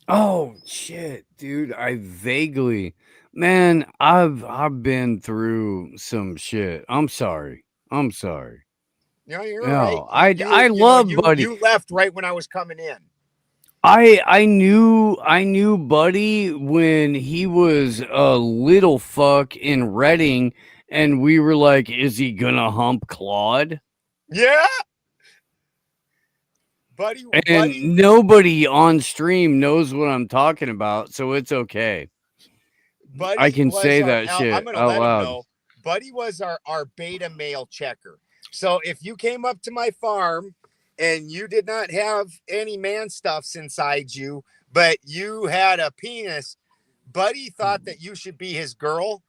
S4: Oh shit, dude. I've been through some shit. I'm sorry.
S6: No, you're right.
S4: I love Buddy.
S6: You left right when I was coming in.
S4: I knew Buddy when he was a little fuck in Reading, and we were like, is he gonna hump Claude?
S6: Yeah. Buddy.
S4: Nobody on stream knows what I'm talking about, so it's okay.
S6: Buddy,
S4: I can say that shit
S6: I'm gonna
S4: out
S6: let
S4: loud.
S6: him know. Buddy was our beta male checker. So if you came up to my farm and you did not have any man stuffs inside you, but you had a penis, Buddy thought that you should be his girl.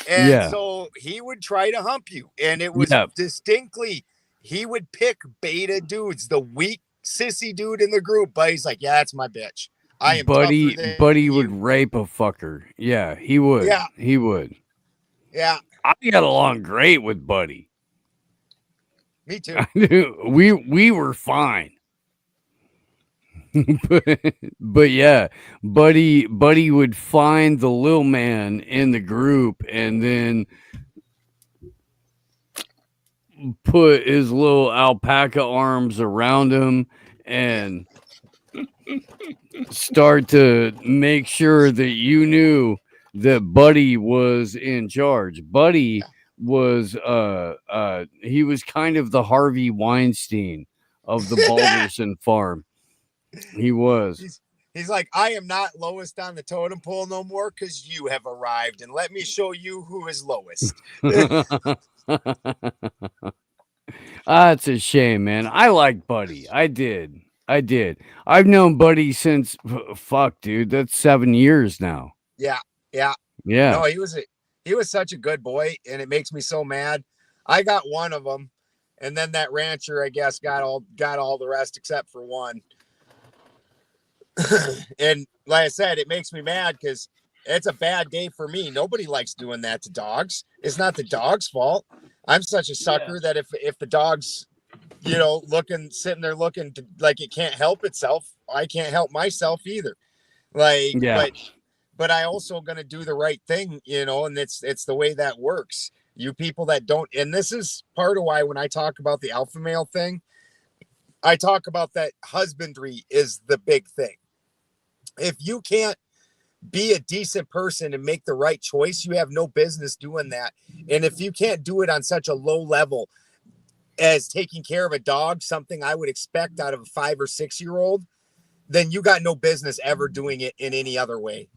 S6: And so he would try to hump you. And it was distinctly he would pick beta dudes, the weak sissy dude in the group, but he's like, yeah, that's my bitch. I am
S4: Buddy
S6: tougher than
S4: Buddy would
S6: you.
S4: rape a fucker. Yeah, he would.
S6: Yeah.
S4: He would.
S6: Yeah,
S4: I got along great with Buddy.
S6: me too.
S4: we were fine. but yeah, Buddy would find the little man in the group and then put his little alpaca arms around him and start to make sure that you knew that Buddy was in charge. Buddy was he was kind of the Harvey Weinstein of the Balderson farm. He was.
S6: He's like, I am not lowest on the totem pole no more because you have arrived, and let me show you who is lowest.
S4: It's a shame, man. I like Buddy. I did. I've known Buddy since fuck, dude. That's 7 years now.
S6: Yeah.
S4: Yeah.
S6: No, he was such a good boy, and it makes me so mad. I got one of them, and then that rancher, I guess, got all the rest except for one. And like I said, it makes me mad because it's a bad day for me. Nobody likes doing that to dogs. It's not the dog's fault. I'm such a sucker that if the dog's, sitting there looking like it can't help itself, I can't help myself either. Like,
S4: yeah.
S6: But I also gonna do the right thing, and it's the way that works. You people that don't, and this is part of why when I talk about the alpha male thing, I talk about that husbandry is the big thing. If you can't be a decent person and make the right choice, you have no business doing that. And if you can't do it on such a low level as taking care of a dog, something I would expect out of a 5 or 6 year old, then you got no business ever doing it in any other way.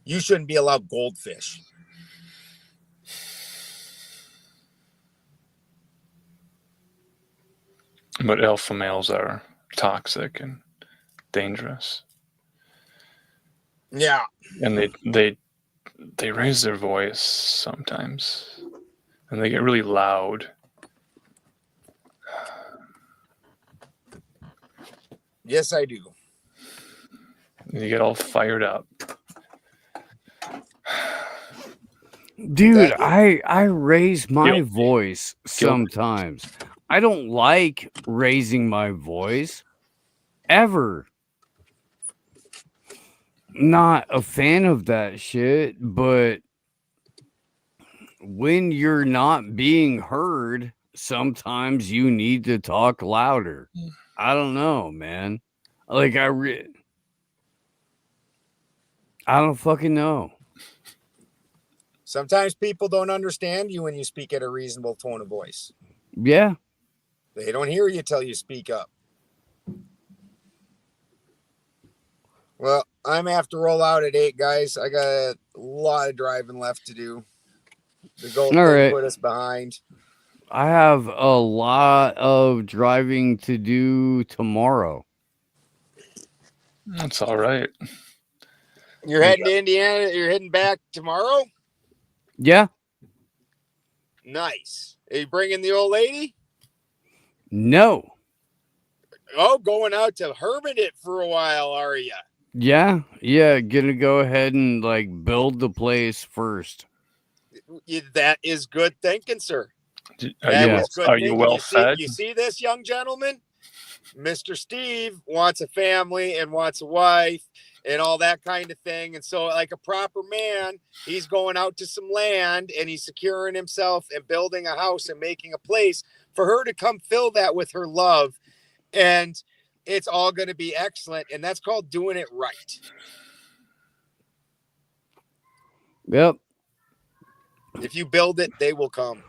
S6: You shouldn't be allowed goldfish.
S5: But alpha males are toxic and dangerous.
S6: Yeah.
S5: And they raise their voice sometimes. And they get really loud.
S6: Yes, I do.
S5: You get all fired up.
S4: Dude, I raise my voice sometimes. I don't like raising my voice ever. Not a fan of that shit, but when you're not being heard, sometimes you need to talk louder. I don't know, man. Like I don't fucking know.
S6: Sometimes people don't understand you when you speak at a reasonable tone of voice.
S4: Yeah.
S6: They don't hear you till you speak up. Well, I'm gonna have to roll out at 8, guys. I got a lot of driving left to do. The goal to put us behind.
S4: I have a lot of driving to do tomorrow.
S5: That's all right.
S6: You're heading to Indiana. You're heading back tomorrow?
S4: Yeah.
S6: Nice. Are you bringing the old lady?
S4: No.
S6: Oh, going out to hermit it for a while, are you?
S4: Yeah. Gonna go ahead and build the place first.
S6: That is good thinking, sir.
S5: Are you well fed?
S6: You see this, young gentleman? Mr. Steve wants a family and wants a wife and all that kind of thing. And so, like a proper man, he's going out to some land and he's securing himself and building a house and making a place for her to come fill that with her love. And it's all going to be excellent. And that's called doing it right.
S4: Yep.
S6: If you build it, they will come.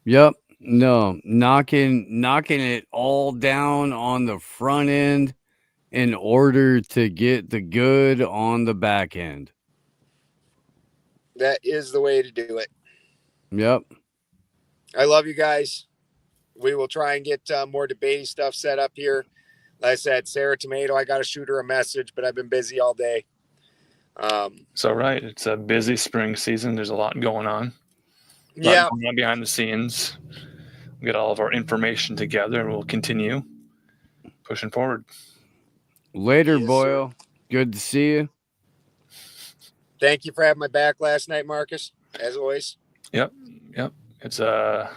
S4: Yep. No, knocking it all down on the front end in order to get the good on the back end.
S6: That is the way to do it.
S4: Yep.
S6: I love you guys. We will try and get more debating stuff set up here. Like I said, Sarah Tomato, I got to shoot her a message, but I've been busy all day.
S5: It's all right. It's a busy spring season. There's a lot going on.
S6: Yeah.
S5: Behind the scenes. get all of our information together, and we'll continue pushing forward.
S4: Later,
S6: Yes,
S4: Boyle. Good to see you.
S6: Thank you for having my back last night, Marcus, as always.
S5: Yep. It's a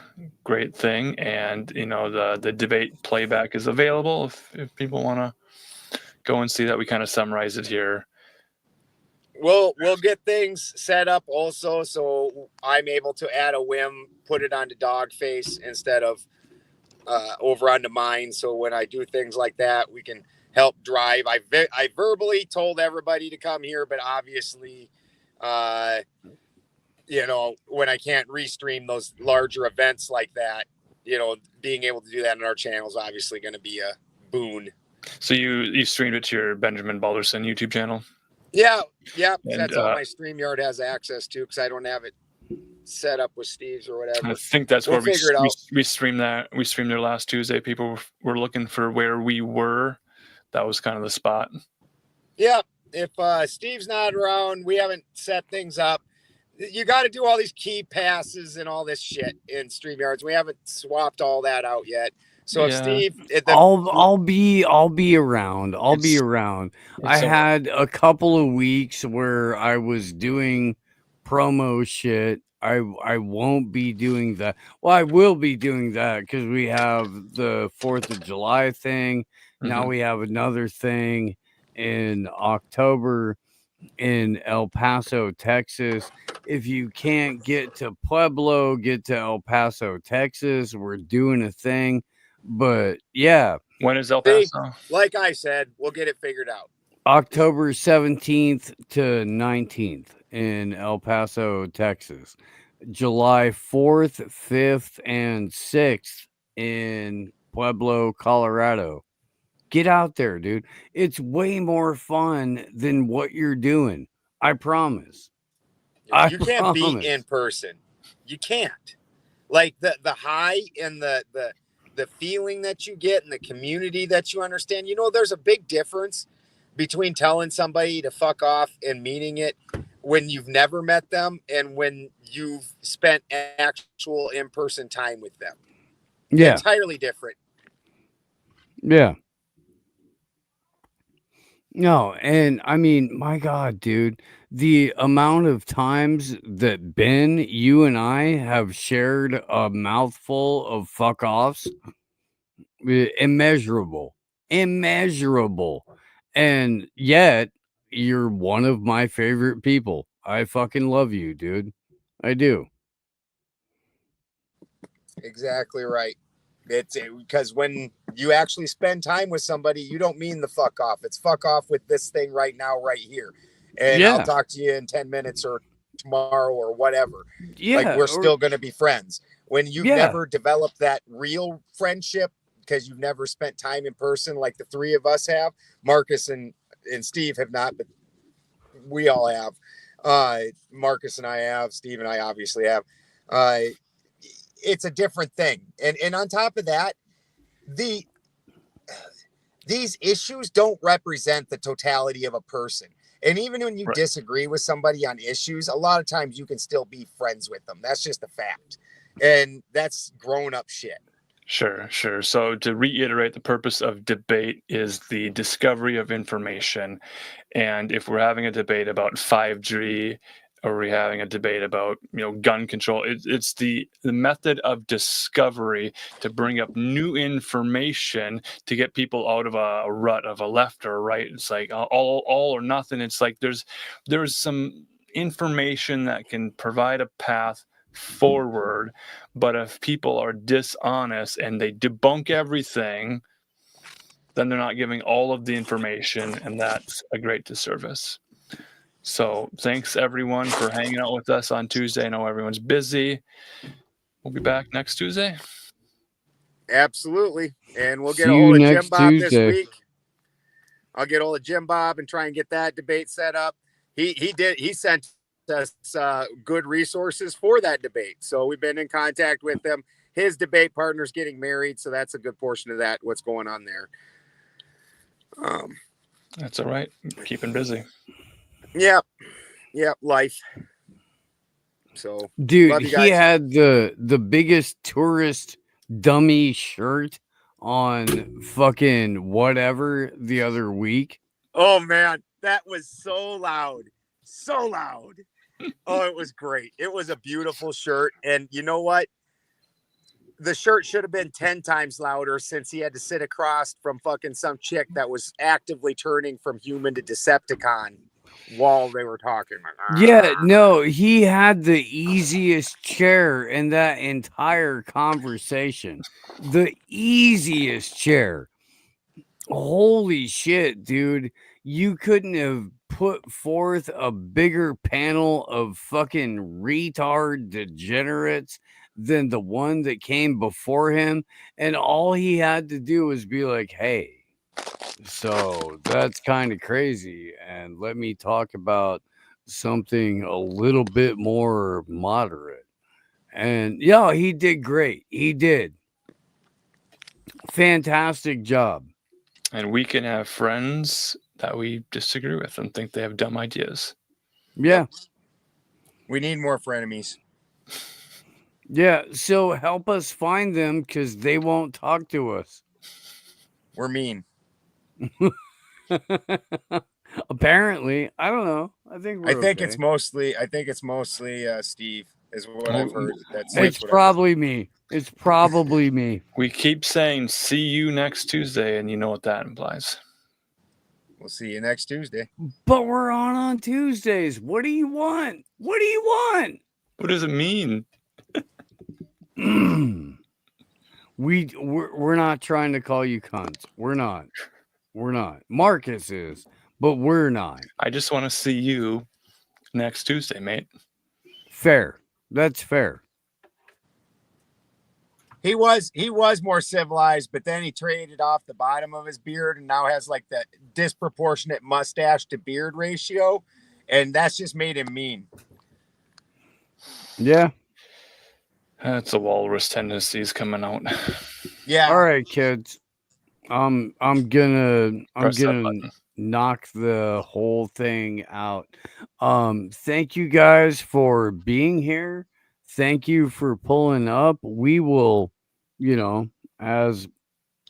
S5: great thing, and the debate playback is available if people want to go and see that. We kind of summarize it here.
S6: We'll get things set up also, so I'm able to add a whim, put it onto Dogface instead of over onto mine. So when I do things like that, we can help drive. I verbally told everybody to come here, but obviously, when I can't restream those larger events like that, being able to do that on our channel is obviously going to be a boon.
S5: So you streamed it to your Benjamin Balderson YouTube channel?
S6: Yeah.
S5: And,
S6: that's all my StreamYard has access to, because I don't have it set up with Steve's or whatever.
S5: I think that's
S6: We'll
S5: where
S6: figure it out.
S5: we streamed that. We streamed there last Tuesday. People were looking for where we were. That was kind of the spot.
S6: Yeah. If Steve's not around, we haven't set things up. You got to do all these key passes and all this shit in StreamYards. We haven't swapped all that out yet. So if Steve,
S4: I'll be around. I'll be around. I had a couple of weeks where I was doing promo shit. I won't be doing that. Well, I will be doing that because we have the 4th of July thing. Now we have another thing in October in El Paso, Texas. If you can't get to Pueblo, get to El Paso, Texas. We're doing a thing. But yeah.
S5: When is El Paso?
S6: Like I said, we'll get it figured out.
S4: October 17th to 19th in El Paso, Texas. July 4th, 5th, and 6th in Pueblo, Colorado. Get out there, dude. It's way more fun than what you're doing. I promise.
S6: You can't beat in person. You can't. Like the high and the feeling that you get and the community that you understand. There's a big difference between telling somebody to fuck off and meaning it when you've never met them and when you've spent actual in-person time with them.
S4: Yeah.
S6: Entirely different.
S4: Yeah. No, and I mean, my God, dude, the amount of times that Ben, you and I have shared a mouthful of fuck offs, immeasurable. And yet you're one of my favorite people. I fucking love you, dude. I do.
S6: Exactly right. It's because when you actually spend time with somebody, you don't mean the fuck off. It's fuck off with this thing right now, right here. And I'll talk to you in 10 minutes or tomorrow or whatever.
S4: Yeah.
S6: Like we're still going to be friends. When you've never developed that real friendship because you've never spent time in person like the three of us have, Marcus and Steve have not, but we all have. Marcus and I have, Steve and I obviously have. It's a different thing. And on top of that, these issues don't represent the totality of a person. And even when you disagree with somebody on issues, a lot of times you can still be friends with them. That's just a fact. And that's grown up shit.
S5: Sure. So to reiterate, the purpose of debate is the discovery of information. And if we're having a debate about 5G, or we're having a debate about gun control, it's the method of discovery to bring up new information to get people out of a rut of a left or a right. It's like all or nothing. It's like there's some information that can provide a path forward, but if people are dishonest and they debunk everything, then they're not giving all of the information, and that's a great disservice. So thanks everyone for hanging out with us on Tuesday. I know everyone's busy. We'll be back next Tuesday.
S6: Absolutely. And we'll get a hold of Jim Bob this week. I'll get a hold of Jim Bob and try and get that debate set up. He sent us good resources for that debate. So we've been in contact with him. His debate partner's getting married, so that's a good portion of that, what's going on there.
S5: That's all right. Keeping busy.
S6: Yep, life. So,
S4: dude, he had the biggest tourist dummy shirt on fucking whatever the other week.
S6: Oh man, that was so loud. So loud. Oh, it was great. It was a beautiful shirt. And you know what? The shirt should have been 10 times louder since he had to sit across from fucking some chick that was actively turning from human to Decepticon while they were talking.
S4: Yeah, no, he had the easiest chair in that entire conversation. The easiest chair. Holy shit, dude. You couldn't have put forth a bigger panel of fucking retard degenerates than the one that came before him. And all he had to do was be like, hey, so that's kind of crazy. And let me talk about something a little bit more moderate. And yeah, he did great. He did. Fantastic job.
S5: And we can have friends that we disagree with and think they have dumb ideas.
S4: Yeah.
S6: We need more frenemies.
S4: Yeah. So help us find them because they won't talk to us.
S6: We're mean.
S4: Apparently. I don't know. I think
S6: it's mostly Steve is what I've heard.
S4: It's probably me. It's probably me.
S5: We keep saying see you next Tuesday, and you know what that implies.
S6: We'll see you next Tuesday.
S4: But we're on Tuesdays. What do you want? What do you want?
S5: What does it mean?
S4: We're not trying to call you cunts. We're not. Marcus is, but we're not.
S5: I just want to see you next Tuesday, mate.
S4: Fair. That's fair.
S6: He was more civilized, but then he traded off the bottom of his beard and now has like that disproportionate mustache to beard ratio, and that's just made him mean.
S4: Yeah.
S5: That's the walrus tendencies coming out.
S6: Yeah.
S4: All right, kids. I'm gonna knock the whole thing out. Thank you guys for being here. Thank you for pulling up. We will, as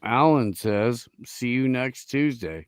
S4: Alan says, see you next Tuesday.